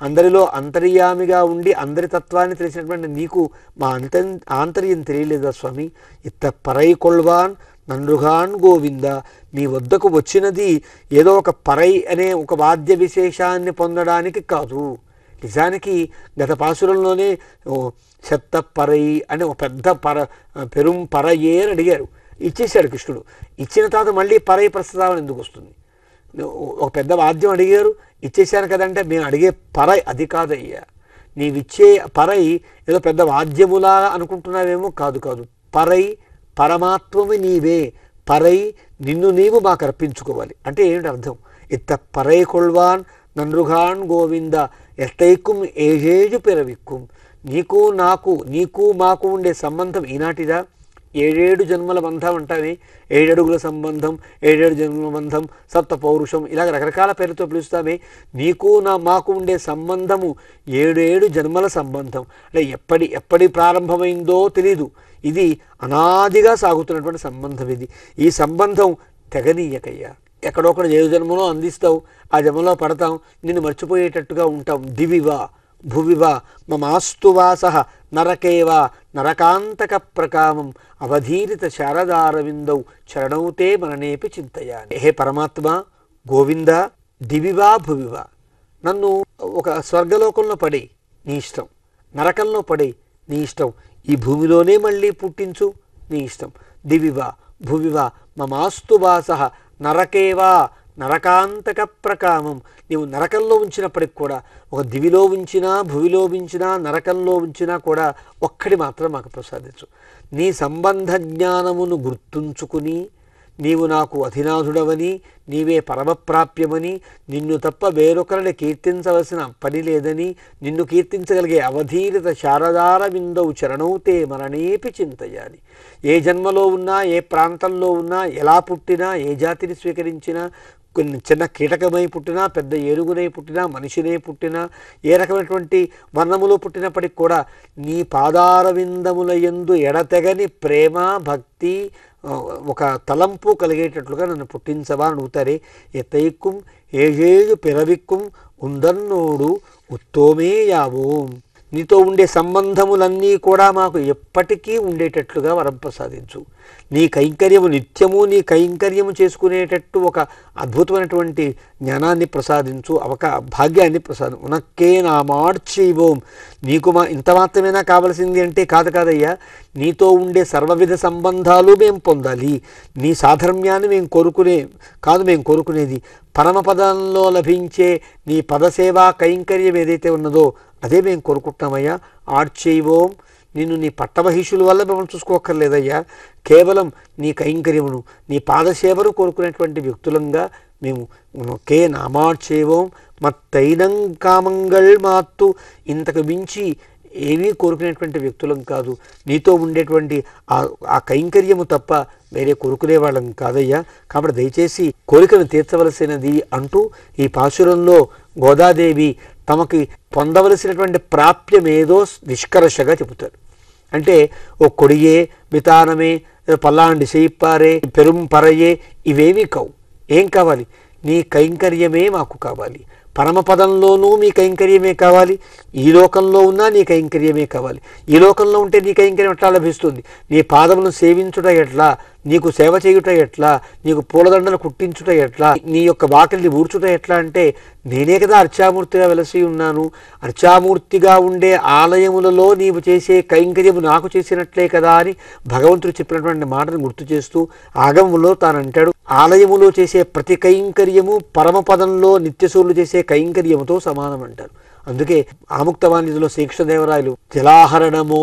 అందరిలో అంతర్యామిగా ఉండి అందరి తత్వాన్ని తెలిసినటువంటి నీకు మా ఆంతర్యం తెలియలేదా స్వామి? ఇత్త పరై కొల్వాన్ నన్రుగాన్ గోవింద. మీ వద్దకు వచ్చినది ఏదో ఒక పరై అనే ఒక వాద్య విశేషాన్ని పొందడానికి కాదు. నిజానికి గత పాసురంలోనే చెత్త పరై అని ఒక పెద్ద పెరుం పరయే అని అడిగారు, ఇచ్చేశాడు కృష్ణుడు. ఇచ్చిన తర్వాత మళ్ళీ పరై ప్రస్తావన ఎందుకు వస్తుంది? ఒక పెద్ద వాద్యం అడిగారు, ఇచ్చేశాను కదంటే మేము అడిగే పరై అది కాదయ్యా. నీవిచ్చే పరై ఏదో పెద్ద వాద్యములా అనుకుంటున్నావేమో. కాదు కాదు, పరై పరమాత్మవి నీవే. పరై నిన్ను నీవు మాకు అర్పించుకోవాలి అంటే ఏమిటి అర్థం? ఇత్త పరై కొల్వాన్ నన్రుగాన్ గోవింద ఎట్టైక్కుం ఏజేజు పిరవిక్కుం. నీకు నాకు, నీకు మాకు ఉండే సంబంధం ఈనాటిదా? 7 జన్మల బంధం అంటామే. 7 అడుగుల సంబంధం, 7 జన్మల బంధం, సప్త పౌరుషం, ఇలాగ రకరకాల పేరుతో పిలుస్తామే. నీకు మాకు ఉండే సంబంధము 7 జన్మల సంబంధం. అంటే ఎప్పటి ప్రారంభమైందో తెలీదు. ఇది అనాదిగా సాగుతున్నటువంటి సంబంధం. ఈ సంబంధం తెగనీయకయ్యా. ఎక్కడొక్కడ ఏ జన్మలో అందిస్తావు, ఆ జన్మలో పడతాం, నిన్ను మర్చిపోయేటట్టుగా ఉంటాం. దివివా భువివా మమాస్తు వాసః నరకేవా నరకాంతక ప్రకామం అవధీరిత శారదారవిందౌ చరణౌతే మననేపి చింతయామి. హే పరమాత్మ గోవింద, దివివా భువివా, నన్ను ఒక స్వర్గలోకంలో పడి నీ ఇష్టం, నరకంలో పడి నీ ఇష్టం, ఈ భూమిలోనే మళ్ళీ పుట్టించు నీ ఇష్టం. దివివా భువివా మమాస్తు వాసః నరకేవా నరకాంతక ప్రకామం. నీవు నరకంలో ఉంచినప్పటికి కూడా, ఒక దివిలో ఉంచినా, భువిలో ఉంచినా, నరకంలో ఉంచినా కూడా ఒక్కడి మాత్రం మాకు ప్రసాదించు. నీ సంబంధ జ్ఞానమును గుర్తుంచుకుని నీవు నాకు అధినాథుడవని, నీవే పరమప్రాప్యమని, నిన్ను తప్ప వేరొకరిని కీర్తించవలసిన పని లేదని, నిన్ను కీర్తించగలిగే అవధీరిత శారదార విందౌ చరణౌతే మరణేపి చింతయాలి. ఏ జన్మలో ఉన్నా, ఏ ప్రాంతంలో ఉన్నా, ఎలా పుట్టినా, ఏ జాతిని స్వీకరించినా, కొన్ని చిన్న కీటకమై పుట్టినా, పెద్ద ఏనుగునై పుట్టినా, మనిషినే పుట్టినా, ఏ రకమైనటువంటి వర్ణములో పుట్టినప్పటికి కూడా నీ పాదార విందముల యందు ఎడతెగని ప్రేమ, భక్తి, ఒక తలంపు కలిగేటట్లుగా నన్ను పుట్టించవా అని అడుగుతారే. ఎత్తైక్కుం ఏజేజు పిరవిక్కుం ఉందన్నోడు ఉత్తోమే యావోం. నీతో ఉండే సంబంధములన్నీ కూడా మాకు ఎప్పటికీ ఉండేటట్లుగా వరం ప్రసాదించు. నీ కైంకర్యము నిత్యము నీ కైంకర్యము చేసుకునేటట్టు ఒక అద్భుతమైనటువంటి జ్ఞానాన్ని ప్రసాదించు, భాగ్యాన్ని ప్రసాదం. ఉనక్కే నా మార్చేవోం, నీకు ఇంత మాత్రమేనా కావలసింది అంటే కాదయ్యా, నీతో ఉండే సర్వవిధ సంబంధాలు మేము పొందాలి. నీ సాధర్మ్యాన్ని మేము కోరుకునేది పరమపదంలో లభించే నీ పదసేవా కైంకర్యం ఏదైతే ఉన్నదో అదే మేము కోరుకుంటున్నామయ్యా. ఆడ్చేవోం, నిన్ను నీ పట్టమహిషుల వల్ల మిమ్మల్ని చూసుకోక్కర్లేదయ్యా, కేవలం నీ కైంకర్యమును నీ పాదసేవను కోరుకునేటువంటి వ్యక్తులంగా మేము కే నామాడ్చేవోం మత్తైనం కామంగళ్ మాత్తు, ఇంతకు మించి ఏమీ కోరుకునేటువంటి వ్యక్తులం కాదు. నీతో ఉండేటువంటి ఆ కైంకర్యము తప్ప వేరే కోరుకునే వాళ్ళం కాదయ్యా. కాబట్టి దయచేసి కోరికను తీర్చవలసినది అంటూ ఈ పాశురంలో గోదాదేవి తమకి పొందవలసినటువంటి ప్రాప్యమేదో నిష్కర్షగా చెబుతారు. అంటే ఓ కొడియే వితానమే పల్లాండి చేయిప్పారే పెరుం పరయే ఇవేమీ కావు. ఏం కావాలి? నీ కైంకర్యమే మాకు కావాలి. పరమపదంలోనూ మీ కైంకర్యమే కావాలి, ఈ లోకంలో ఉన్నా నీ కైంకర్యమే కావాలి. ఈ లోకంలో ఉంటే నీ కైంకర్యం ఎట్లా లభిస్తుంది? నీ పాదములను సేవించుట ఎట్లా, నీకు సేవ చేయుట ఎట్లా, నీకు పూలదండలు కుట్టించుట ఎట్లా, నీ యొక్క వాకిలిని ఊడ్చుట ఎట్లా అంటే నేనే కదా అర్చామూర్తిగా వెలసి ఉన్నాను. అర్చామూర్తిగా ఉండే ఆలయములలో నీవు చేసే కైంకర్యము నాకు చేసినట్లే కదా అని భగవంతుడు చెప్పినటువంటి మాటను గుర్తు చేస్తూ ఆగమములో తానంటాడు, ఆలయములో చేసే ప్రతి కైంకర్యము పరమపదంలో నిత్యసూరులు చేసే కైంకర్యముతో సమానం అంటారు. అందుకే ఆముక్తవాణిలో శ్రీకృష్ణదేవరాయలు జలాహరణమో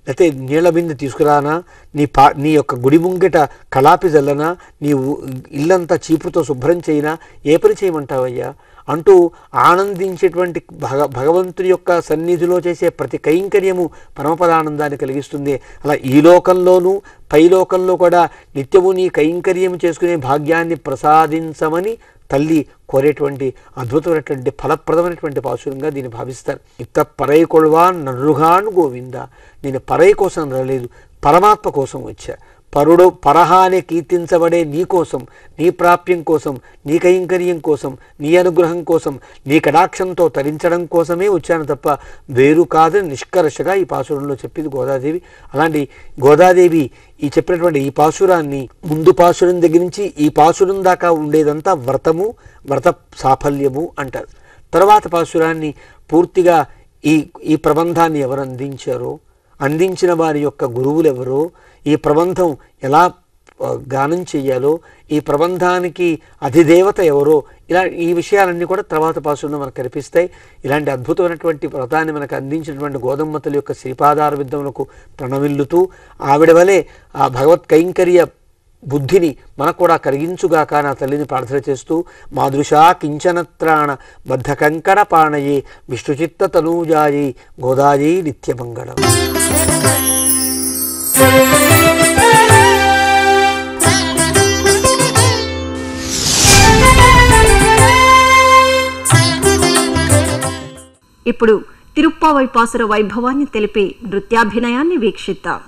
లేకపోతే నీళ్ల బిందె తీసుకురానా, నీ యొక్క గుడి ముంగిట కళాపి జల్లనా, నీవు ఇల్లంతా చీపుతో శుభ్రం చేయినా, ఏ పని చేయమంటావయ్యా అంటూ ఆనందించేటువంటి భగవంతుడి యొక్క సన్నిధిలో చేసే ప్రతి కైంకర్యము పరమపదానందాన్ని కలిగిస్తుంది. అలా ఈ లోకంలోనూ పై లోకంలో కూడా నిత్యము నీ కైంకర్యం చేసుకునే భాగ్యాన్ని ప్రసాదించమని తల్లి కోరేటువంటి అద్భుతమైనటువంటి ఫలప్రదమైనటువంటి పాశురంగా దీన్ని భావిస్తారు. ఇత్త పరై కొల్వాన్ నరుగాన్ గోవింద, నేను పరై కోసం రాలేదు, పరమాత్మ కోసం వచ్చా. పరహానే కీర్తించబడే నీ కోసం, నీ ప్రాప్యం కోసం, నీ కైంకర్యం కోసం, నీ అనుగ్రహం కోసం, నీ కటాక్షంతో తరించడం కోసమే వచ్చాను తప్ప వేరు కాదని నిష్కర్షగా ఈ పాశురంలో చెప్పింది గోదాదేవి. అలాంటి గోదాదేవి ఈ చెప్పినటువంటి ఈ పాశురాన్ని ముందు పాశురం దగ్గర నుంచి ఈ పాశురం దాకా ఉండేదంతా వ్రత సాఫల్యము అంటారు. తర్వాత పాశురాన్ని పూర్తిగా ఈ ప్రబంధాన్ని ఎవరు అందించిన వారి యొక్క గురువులు ఎవరో, ఈ ప్రబంధం ఎలా గానం చెయ్యాలో, ఈ ప్రబంధానికి అధిదేవత ఎవరో, ఇలా ఈ విషయాలన్నీ కూడా తర్వాత పాశురంలో మనకు కనిపిస్తాయి. ఇలాంటి అద్భుతమైనటువంటి వ్రతాన్ని మనకు అందించినటువంటి గోదమ్మతల యొక్క శ్రీపాదార విద్యములకు ప్రణమిల్లుతూ ఆవిడ వలె ఆ భగవత్ కైంకర్య బుద్ధిని మనకు కూడా కలిగించుగాక నా తల్లిని ప్రార్థన చేస్తూ మాదృశా కించనత్రాణ బద్ధకంకణ పాణయే విష్ణుచిత్త తనూజాయై గోదాయై నిత్యమంగళం. ఇప్పుడు తిరుప్పావై పాసుర వైభవాన్ని తెలిపే నృత్యాభినయాన్ని వీక్షిద్దాం.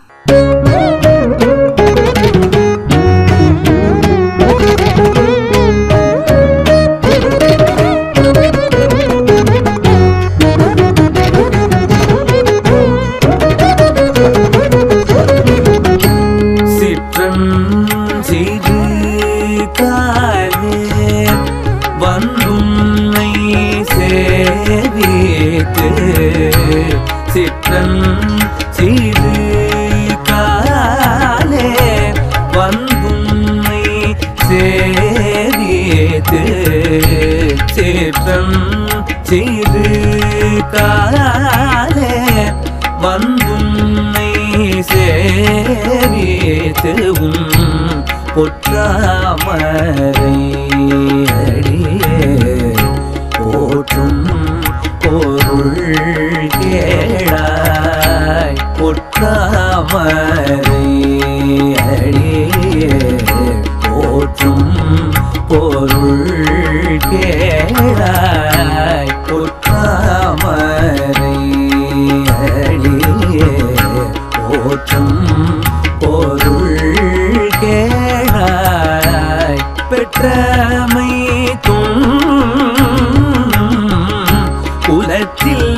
சிற்றன் சிறு காலே வந்துன்னை சேவித்து சிற்றன் சிறு காலே வந்துன்னை சேவித்து பொற்றாமரை அடியே போற்றும் பொருள் கேளாய் பொற்றாமரை அடியே போற்றும் பொருள் கேளாய் பொற்றாமரை அடியே போற்றும் பொருள் கேளாய் பெற்றமை குலத்தில்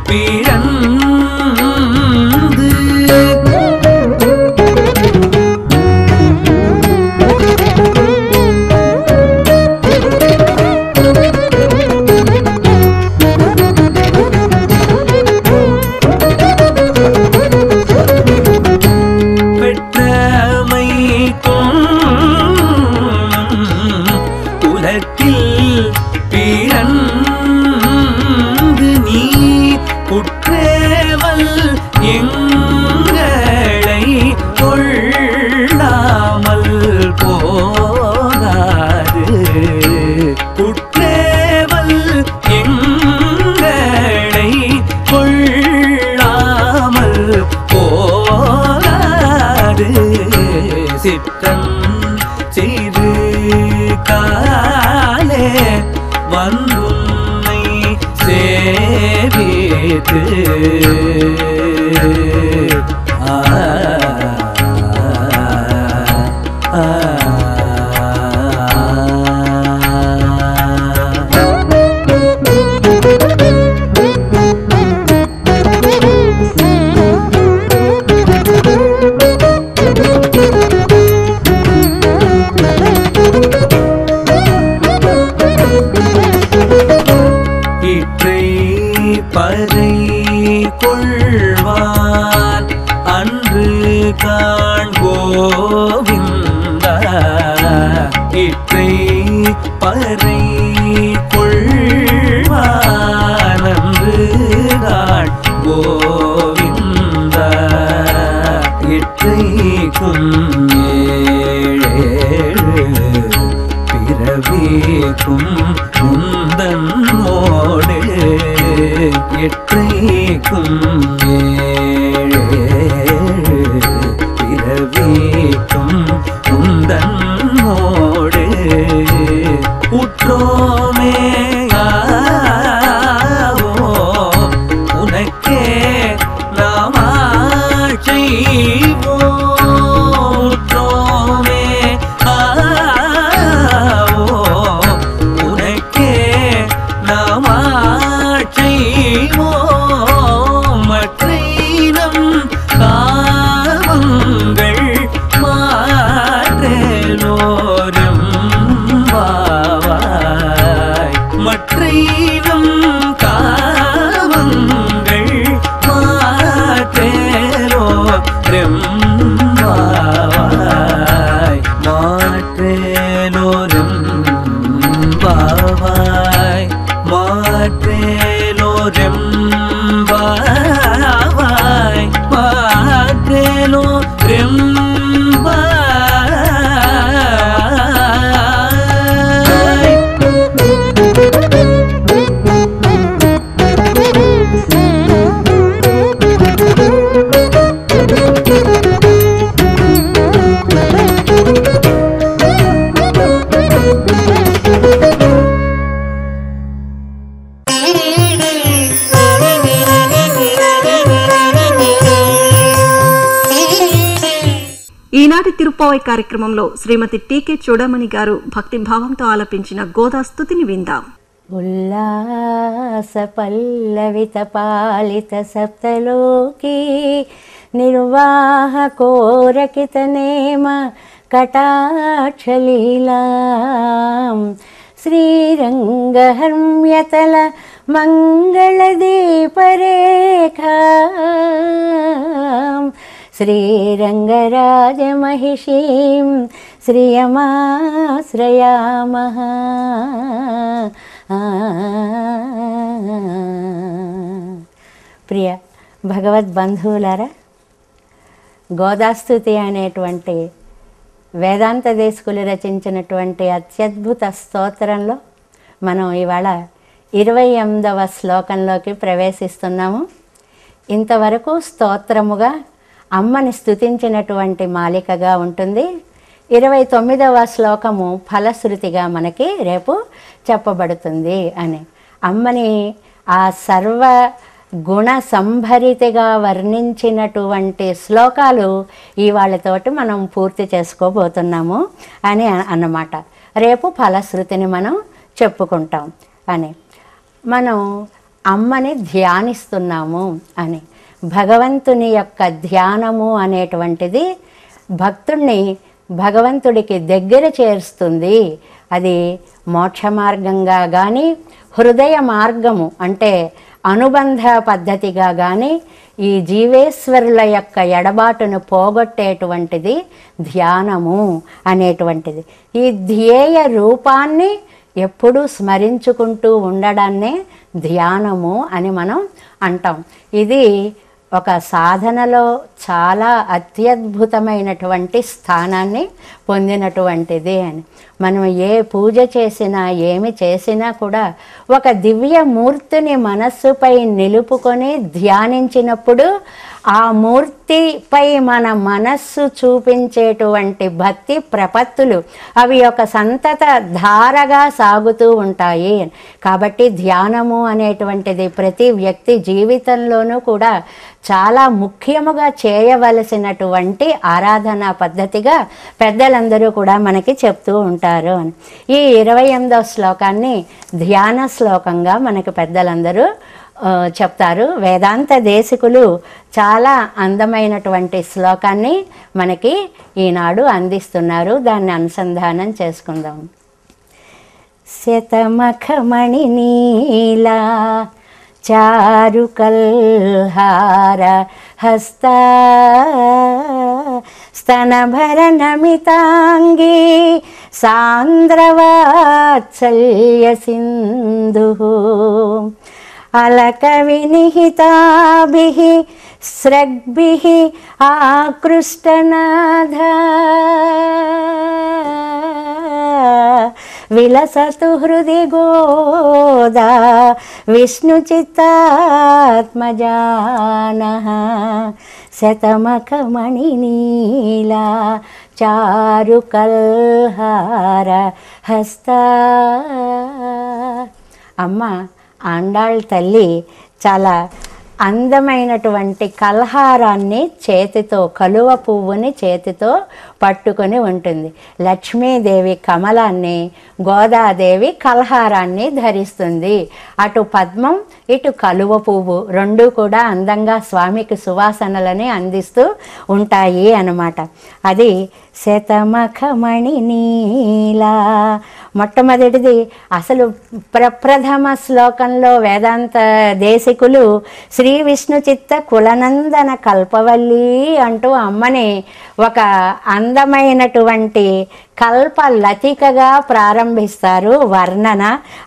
பிறந்த சிறு காலே வந்துன்னை சேவித்து பறை கொள்வான் அன்று காண்கோவிந்தா இற்றை பறை கொள்வான் அன்று காண்கோவிந்தா இற்றைக்கும் பிறவிக்கும் முந்தன்னோடு எற்றைக்கும் பிறவிக்கும் முந்தன்னோடு உற்றோமே உனக்கே நாமாட்சி உற்றோமே உனக்கே நாமாட்சி மற்றம் காமங்கள் மாற்றலோரம் பாவாய் மற்றம் காமங்கள் மாற்றலோரம் பாவாய் மாற்றலோரம் பாவாய் மாற்றலோரம் பாவாய் மாற்றலோரம் ఈనాటి తిరుప్పావై కార్యక్రమంలో శ్రీమతి టీకే చూడమణి గారు భక్తిభావంతో ఆలపించిన గోదా స్తుతిని విందాం. ఉల్లాస పల్లవిత పాలిత సప్తలోకి నిర్వాహ కోరకిత నేమ కటాక్షలీలా శ్రీరంగహర్మ్యతల మంగళదీపరేఖా శ్రీరంగరాజమహిషీం శ్రియమాశ్రయామః. ప్రియ భగవద్బంధువులారా, గోదాస్తుతి అనేటువంటి వేదాంత దేశకులు రచించినటువంటి అత్యద్భుత స్తోత్రంలో మనం ఇవాళ 28వ శ్లోకంలోకి ప్రవేశిస్తున్నాము. ఇంతవరకు స్తోత్రముగా అమ్మని స్తుతించినటువంటి మాలికగా ఉంటుంది. 29వ శ్లోకము ఫలశ్రుతిగా మనకి రేపు చెప్పబడుతుంది అని అమ్మని ఆ సర్వ గుణ సంభరితిగా వర్ణించినటువంటి శ్లోకాలు ఇవాళతోటి మనం పూర్తి చేసుకోబోతున్నాము అని అన్నమాట. రేపు ఫలశ్రుతిని మనం చెప్పుకుంటాం అని మనం అమ్మని ధ్యానిస్తున్నాము అని. భగవంతుని యొక్క ధ్యానము అనేటువంటిది భక్తుణ్ణి భగవంతుడికి దగ్గర చేరుస్తుంది. అది మోక్ష మార్గంగా కానీ, హృదయ మార్గము అంటే అనుబంధ పద్ధతిగా కానీ, ఈ జీవేశ్వరుల యొక్క ఎడబాటును పోగొట్టేటువంటిది ధ్యానము అనేటువంటిది. ఈ ధ్యేయ రూపాన్ని ఎప్పుడూ స్మరించుకుంటూ ఉండడాన్నే ధ్యానము అని మనం అంటాం. ఇది ఒక సాధనలో చాలా అత్యద్భుతమైనటువంటి స్థానాన్ని పొందినటువంటిది అని. మనం ఏ పూజ చేసినా ఏమి చేసినా కూడా ఒక దివ్య మూర్తిని మనస్సుపై నిలుపుకొని ధ్యానించినప్పుడు ఆ మూర్తిపై మన మనస్సు చూపించేటువంటి భక్తి ప్రపత్తులు అవి ఒక సంతత ధారగా సాగుతూ ఉంటాయి. కాబట్టి ధ్యానము అనేటువంటిది ప్రతి వ్యక్తి జీవితంలోనూ కూడా చాలా ముఖ్యముగా చేయవలసినటువంటి ఆరాధనా పద్ధతిగా పెద్దలందరూ కూడా మనకి చెప్తూ ఉంటారు అని. ఈ 28వ శ్లోకాన్ని ధ్యాన శ్లోకంగా మనకి పెద్దలందరూ చెప్తారు. వేదాంత దేశికులు చాలా అందమైనటువంటి శ్లోకాన్ని మనకి ఈనాడు అందిస్తున్నారు. దాన్ని అనుసంధానం చేసుకుందాం. శతమఖమణి నీలా చారుకల్హార హస్త స్తనభరనమితాంగీ సాంద్రవాత్సల్య సింధు अलकविनिहिताभिः स्रग्भिः आकृष्टनाथ विलसतु हृदि गोदा विष्णुचित्तात्मजानः शतमखमणिनीला चारुकल्हार हस्ता. అమ్మ ఆండాళ్ తల్లి చాలా అందమైనటువంటి కల్హారాన్ని చేతితో, కలువ పువ్వుని చేతితో పట్టుకొని ఉంటుంది. లక్ష్మీదేవి కమలాన్ని, గోదాదేవి కల్హారాన్ని ధరిస్తుంది. అటు పద్మం, ఇటు కలువ పువ్వు రెండు కూడా అందంగా స్వామికి సువాసనలని అందిస్తూ ఉంటాయి అన్నమాట. అది శతమఖమణి నీలా. మొట్టమొదటిది అసలు ప్రప్రథమ శ్లోకంలో వేదాంత దేశికులు శ్రీ విష్ణు చిత్త కులనందన కల్పవల్లి అంటూ అమ్మని ఒక అందమైనటువంటి కల్పలతికగా ప్రారంభిస్తారు వర్ణన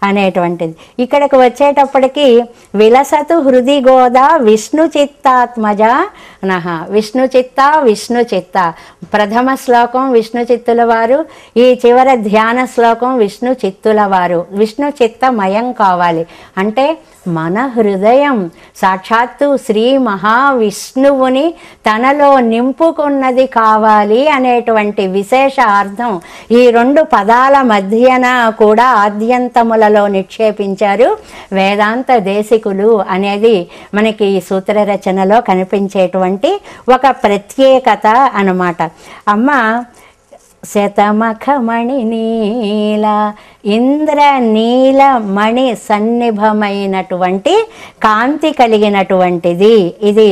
అనేటువంటిది. ఇక్కడికి వచ్చేటప్పటికి విలసతు హృది గోదా విష్ణు చిత్తాత్మజ నహ. విష్ణు చిత్త విష్ణు చిత్త. ప్రథమ శ్లోకం విష్ణు చిత్తుల వారు, ఈ చివర ధ్యాన శ్లోకం విష్ణు చిత్తుల వారు. విష్ణు చిత్తమయం కావాలి అంటే మన హృదయం సాక్షాత్తు శ్రీ మహావిష్ణువుని తనలో నింపుకున్నది కావాలి అనేటువంటి విశేష అర్థం ఈ రెండు పదాల మధ్యన కూడా ఆద్యంతములలో నిక్షేపించారు వేదాంత దేశికులు అనేది మనకి ఈ సూత్ర రచనలో కనిపించేటువంటి ఒక ప్రత్యేకత అన్నమాట. అమ్మ శతమఖమణి నీల, ఇంద్ర నీల మణి సన్నిభమైనటువంటి కాంతి కలిగినటువంటిది. ఇది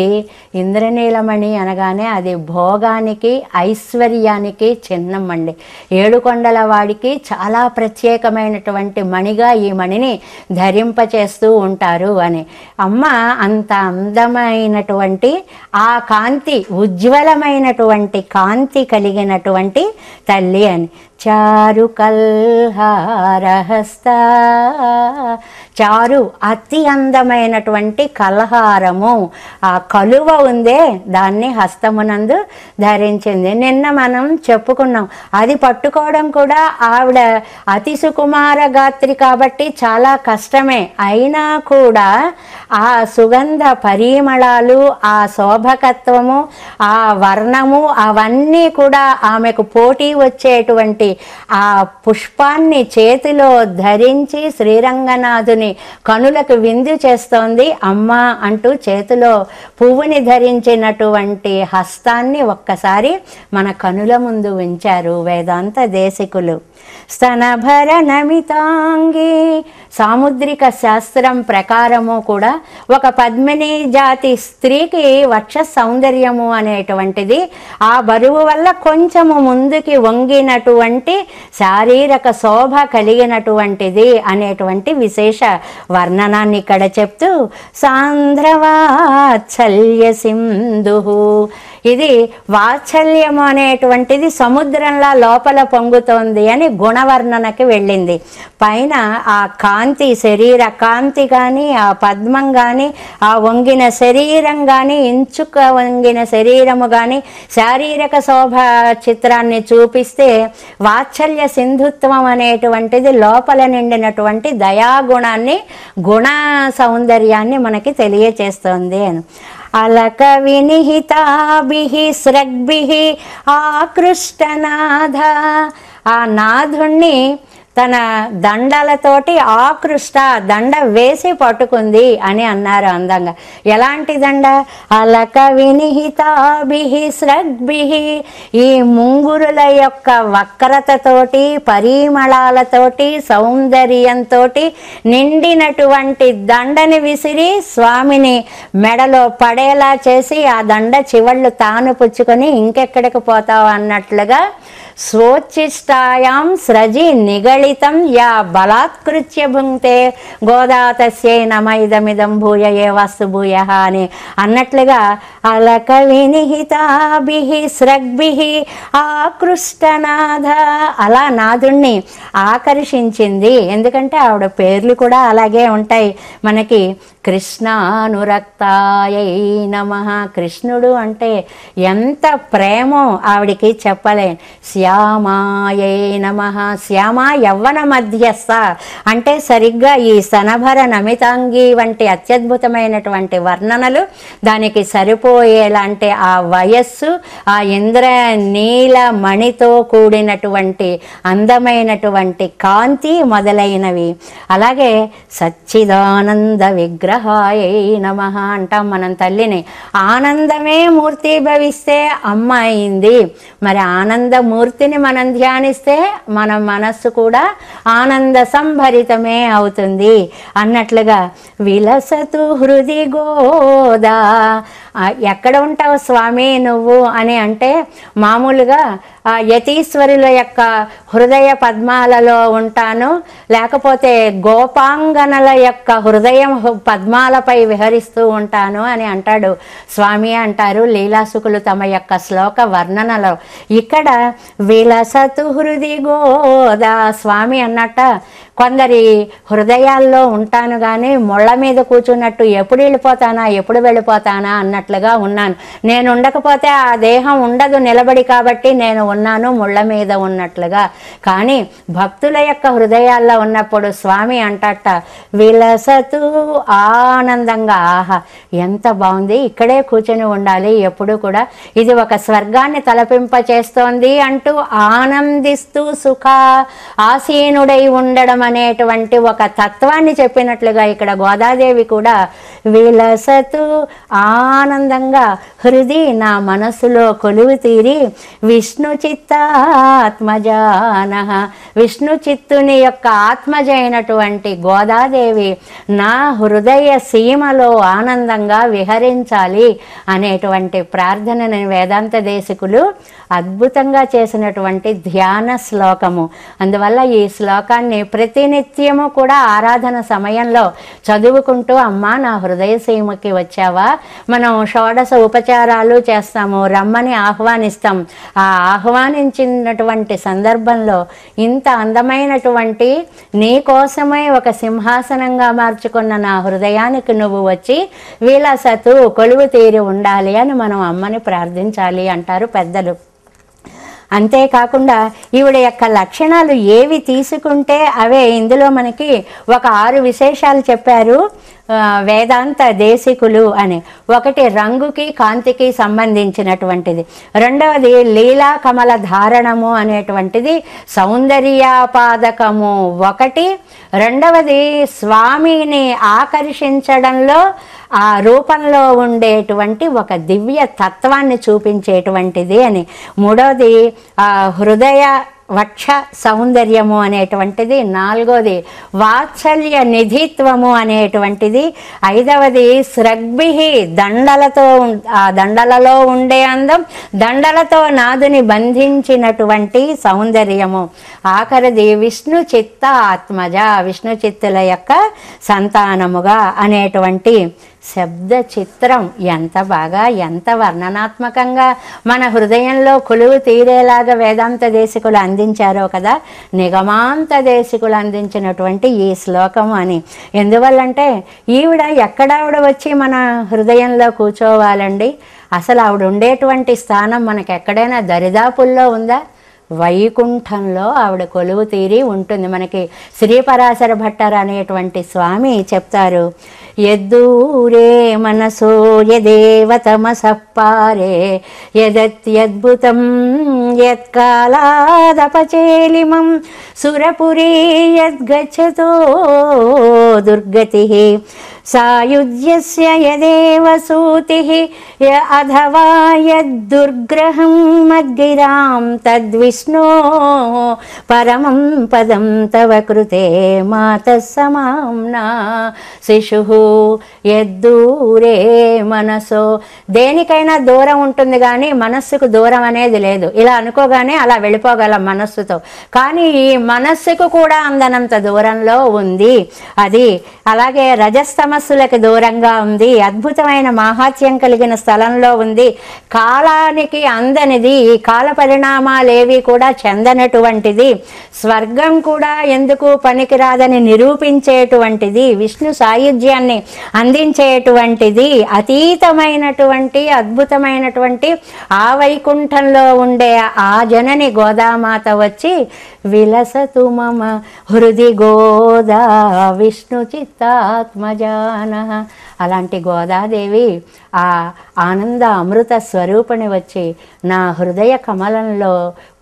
ఇంద్రనీలమణి అనగానే అది భోగానికి ఐశ్వర్యానికి చిహ్నం అండి. ఏడుకొండల వాడికి చాలా ప్రత్యేకమైనటువంటి మణిగా ఈ మణిని ధరింపచేస్తూ ఉంటారు అని. అమ్మ అంత అందమైనటువంటి ఆ కాంతి, ఉజ్వలమైనటువంటి కాంతి కలిగినటువంటి తల్లి అని. చారు కల్హారహస్త, చారు అతి అందమైనటువంటి కల్హారము, ఆ కలువ ఉందే దాన్ని హస్తమునందు ధరించింది. నిన్న మనం చెప్పుకున్నాం, అది పట్టుకోవడం కూడా ఆవిడ అతి సుకుమార గాత్రి కాబట్టి చాలా కష్టమే. అయినా కూడా ఆ సుగంధ పరిమళాలు, ఆ శోభకత్వము, ఆ వర్ణము అవన్నీ కూడా ఆమెకు పోటీ వచ్చేటువంటి ఆ పుష్పాన్ని చేతిలో ధరించి శ్రీరంగనాథుని కనులకు విందు చేస్తోంది అమ్మ అంటూ చేతిలో పువ్వుని ధరించినటువంటి హస్తాన్ని ఒక్కసారి మన కనుల ముందు ఉంచారు వేదాంత దేశికులు. స్తనభరణమితాంగి, సాముద్రిక శాస్త్రం ప్రకారము కూడా ఒక పద్మిని జాతి స్త్రీకి వక్ష సౌందర్యము అనేటువంటిది ఆ బరువు వల్ల కొంచెము ముందుకి వంగినటువంటి శారీరక శోభ కలిగినటువంటిది అనేటువంటి విశేష వర్ణనాన్ని ఇక్కడ చెప్తూ సాంద్రవాత్సల్య సింధు, ఇది వాత్సల్యము అనేటువంటిది సముద్రంలా లోపల పొంగుతోంది అని గుణవర్ణనకి వెళ్ళింది. పైన ఆ కాంతి, శరీర కాంతి కానీ, ఆ పద్మం కానీ, ఆ వంగిన శరీరం కానీ, ఇంచుక వంగిన శరీరము కానీ శారీరక శోభ చిత్రాన్ని చూపిస్తే వాత్సల్య సింధుత్వం అనేటువంటిది లోపల నిండినటువంటి దయాగుణాన్ని, గుణ సౌందర్యాన్ని మనకి తెలియచేస్తోంది అని. అలక వినిహితాభిః స్రగ్భిః ఆకృష్టనాథ. ఆ నాథుణ్ణి తన దండలతోటి ఆకృష్ట దండ వేసి పట్టుకుంది అని అన్నారు అందంగా. ఎలాంటి దండ? అలక వినిహితాభిః స్రగ్భిః. ఈ ముంగురుల యొక్క వక్రతతోటి, పరిమళాలతోటి, సౌందర్యంతో నిండినటువంటి దండని విసిరి స్వామిని మెడలో పడేలా చేసి ఆ దండ చివళ్ళు తాను పుచ్చుకొని ఇంకెక్కడికి పోతావు అన్నట్లుగా స్వోచ్చిష్టాయాం స్రజి నిగళితం యా బలాత్కృత్య భుంక్తే గోదా తస్యై నమ ఇదమిదం భూయ ఏవాస్తు భూయః అని అన్నట్లుగా అలక వినిహితాభిః స్రగ్భిః ఆకృష్టనాథ. అలా నాథుణ్ణి ఆకర్షించింది. ఎందుకంటే ఆవిడ పేర్లు కూడా అలాగే ఉంటాయి మనకి. కృష్ణానురక్తాయై నమః. కృష్ణుడు అంటే ఎంత ప్రేమో ఆవిడికి చెప్పలేను. శ్యామాయై నమః. శ్యామ యవ్వన మధ్యస్థ అంటే సరిగ్గా ఈ సనభర నమితాంగి వంటి అత్యద్భుతమైనటువంటి వర్ణనలు దానికి సరిపోయేలాంటి ఆ వయస్సు, ఆ ఇంద్ర నీల మణితో కూడినటువంటి అందమైనటువంటి కాంతి మొదలైనవి. అలాగే సచ్చిదానంద విగ్రహాయై నమః అంటాం మనం తల్లిని. ఆనందమే మూర్తి భవిస్తే అమ్మ అయింది. మరి ఆనందమూర్తిని మనం ధ్యానిస్తే మన మనస్సు కూడా ఆనంద సంభరితమే అవుతుంది అన్నట్లుగా విలసతు హృది గోదా. ఎక్కడ ఉంటావు స్వామి నువ్వు అని అంటే మామూలుగా యతీశ్వరుల యొక్క హృదయ పద్మాలలో ఉంటాను, లేకపోతే గోపాంగనల యొక్క హృదయం పద్మాలపై విహరిస్తూ ఉంటాను అని అంటాడు స్వామి అంటారు లీలాసుకులు తమ యొక్క శ్లోక వర్ణనలో. ఇక్కడ విలసతు హృది గోదా స్వామి అన్నట్ట కొందరి హృదయాల్లో ఉంటాను కానీ ముళ్ళ మీద కూర్చున్నట్టు ఎప్పుడు వెళ్ళిపోతానా ఎప్పుడు వెళ్ళిపోతానా అన్నట్లుగా ఉన్నాను. నేను ఉండకపోతే ఆ దేహం ఉండదు నిలబడి, కాబట్టి నేను ఉన్నాను ముళ్ళ మీద ఉన్నట్లుగా. కానీ భక్తుల యొక్క హృదయాల్లో ఉన్నప్పుడు స్వామి అంటట విలసతు ఆనందంగా. ఆహా ఎంత బాగుంది, ఇక్కడే కూర్చొని ఉండాలి ఎప్పుడు కూడా, ఇది ఒక స్వర్గాన్ని తలపింప చేస్తోంది అంటూ ఆనందిస్తూ సుఖ ఆసీనుడై ఉండడం అనేటువంటి ఒక తత్వాన్ని చెప్పినట్లుగా ఇక్కడ గోదాదేవి కూడా విలసతు ఆనందంగా హృది నా మనస్సులో కొలువు తీరి విష్ణు చిత్తాత్మజాన. విష్ణు చిత్తుని యొక్క ఆత్మజ అయినటువంటి గోదాదేవి నా హృదయ సీమలో ఆనందంగా విహరించాలి అనేటువంటి ప్రార్థనని వేదాంత దేశికులు అద్భుతంగా చేసినటువంటి ధ్యాన శ్లోకము. అందువల్ల ఈ శ్లోకాన్ని ప్రతినిత్యము కూడా ఆరాధన సమయంలో చదువుకుంటూ అమ్మా నా హృదయ సీమకి వచ్చావా, మనం షోడశ ఉపచారాలు చేస్తాము, రమ్మని ఆహ్వానిస్తాం. ఆ ఆహ్వానించినటువంటి సందర్భంలో ఇంత అందమైనటువంటి నీ కోసమే ఒక సింహాసనంగా మార్చుకున్న నా హృదయానికి నువ్వు వచ్చి విలసతు కొలువు తీరి ఉండాలి అని మనం అమ్మని ప్రార్థించాలి అంటారు పెద్దలు. అంతేకాకుండా ఈవిడ యొక్క లక్షణాలు ఏవి తీసుకుంటే అవే. ఇందులో మనకి ఒక 6 విశేషాలు చెప్పారు వేదాంత దేశికులు అని. ఒకటి రంగుకి కాంతికి సంబంధించినటువంటిది, రెండవది లీలా కమల ధారణము అనేటువంటిది సౌందర్యాపాదకము ఒకటి, రెండవది స్వామిని ఆకర్షించడంలో ఆ రూపంలో ఉండేటువంటి ఒక దివ్య తత్వాన్ని చూపించేటువంటిది అని, మూడవది హృదయ వక్ష సౌందర్యము అనేటువంటిది, నాలుగోది వాత్సల్య నిధిత్వము అనేటువంటిది, ఐదవది స్రగ్భిహి దండలతో ఆ దండలలో ఉండే అందం, దండలతో నాదుని బంధించినటువంటి సౌందర్యము, ఆఖరిది విష్ణు చిత్త ఆత్మజ విష్ణు చిత్తుల యొక్క సంతానముగా అనేటువంటి శబ్ద చిత్రం ఎంత బాగా ఎంత వర్ణనాత్మకంగా మన హృదయంలో కొలువు తీరేలాగా వేదాంత దేశికులు అందించారో కదా, నిగమాంత దేశికులు అందించినటువంటి ఈ శ్లోకం అని. ఎందువల్లంటే ఈవిడ ఎక్కడావిడ వచ్చి మన హృదయంలో కూర్చోవాలండి? అసలు ఆవిడ ఉండేటువంటి స్థానం మనకు ఎక్కడైనా దరిదాపుల్లో ఉందా? వైకుంఠంలో ఆవిడ కొలువు తీరి ఉంటుంది. మనకి శ్రీపరాశర భట్టర్ అనేటువంటి స్వామి చెప్తారు, యద్దూరే మనసో యదేవ తమసః పారే యదత్యద్భుతం యత్కాలాదపచేలిమం సురపురీ యద్గచ్చతో దుర్గతిః సాయుజ్యస్య యదేవ సూతిః య అథవా యద్దుర్గ్రహం మద్గిరాం తద్విష్ణో పరమం పదం తవ కృతే మాతః సమామ్నా శిశుః యద్దూరే మనసో. దేనికైనా దూరం ఉంటుంది కానీ మనస్సుకు దూరం అనేది లేదు. ఇలా అనుకోగానే అలా వెళ్ళిపోగలం మనస్సుతో. కానీ ఈ మనస్సుకు కూడా అందనంత దూరంలో ఉంది అది. అలాగే రజస్తమస్సులకు దూరంగా ఉంది, అద్భుతమైన మాహాత్యం కలిగిన స్థలంలో ఉంది, కాలానికి అందనిది, ఈ కాల పరిణామాలేవి కూడా చెందనటువంటిది, స్వర్గం కూడా ఎందుకు పనికిరాదని నిరూపించేటువంటిది, విష్ణు సాయుధ్యాన్ని అందించేటువంటిది, అతీతమైనటువంటి అద్భుతమైనటువంటి ఆ వైకుంఠంలో ఉండే ఆ జనని గోదామాత వచ్చి విలసతు మమ హృది గోదా విష్ణు చిత్తాత్మజాన. అలాంటి గోదాదేవి ఆ ఆనంద అమృత స్వరూపిణి వచ్చి నా హృదయ కమలంలో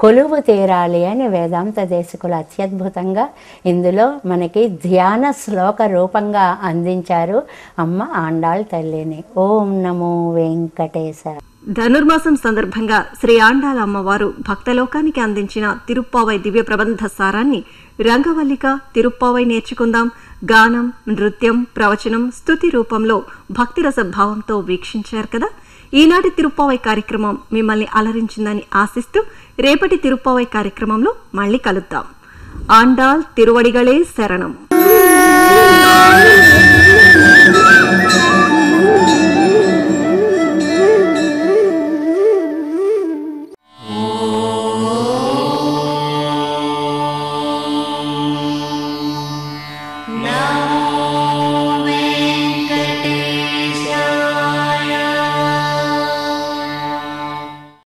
కొలువు తీరాలి అని వేదాంత దేశికులు అత్యద్భుతంగా ఇందులో మనకి ధ్యాన శ్లోక రూపంగా అందించారు అమ్మ ఆండాళ్ తల్లిని. ఓం నమో వెంకటేశ. ధనుర్మాసం సందర్భంగా శ్రీ ఆండాళ్ అమ్మవారు భక్తలోకానికి అందించిన తిరుప్పావై దివ్య ప్రబంధ సారాన్ని రంగవల్లిక తిరుప్పావై నేర్చుకుందాం గానం, నృత్యం, ప్రవచనం, స్తుతి రూపంలో భక్తిరస భావంతో వీక్షించారు కదా. ఈనాటి తిరుప్పావై కార్యక్రమం మిమ్మల్ని అలరించిందని ఆశిస్తూ రేపటి తిరుప్పావై కార్యక్రమంలో మళ్ళీ కలుద్దాం. ఆండాళ్ తిరువడిగళే శరణం.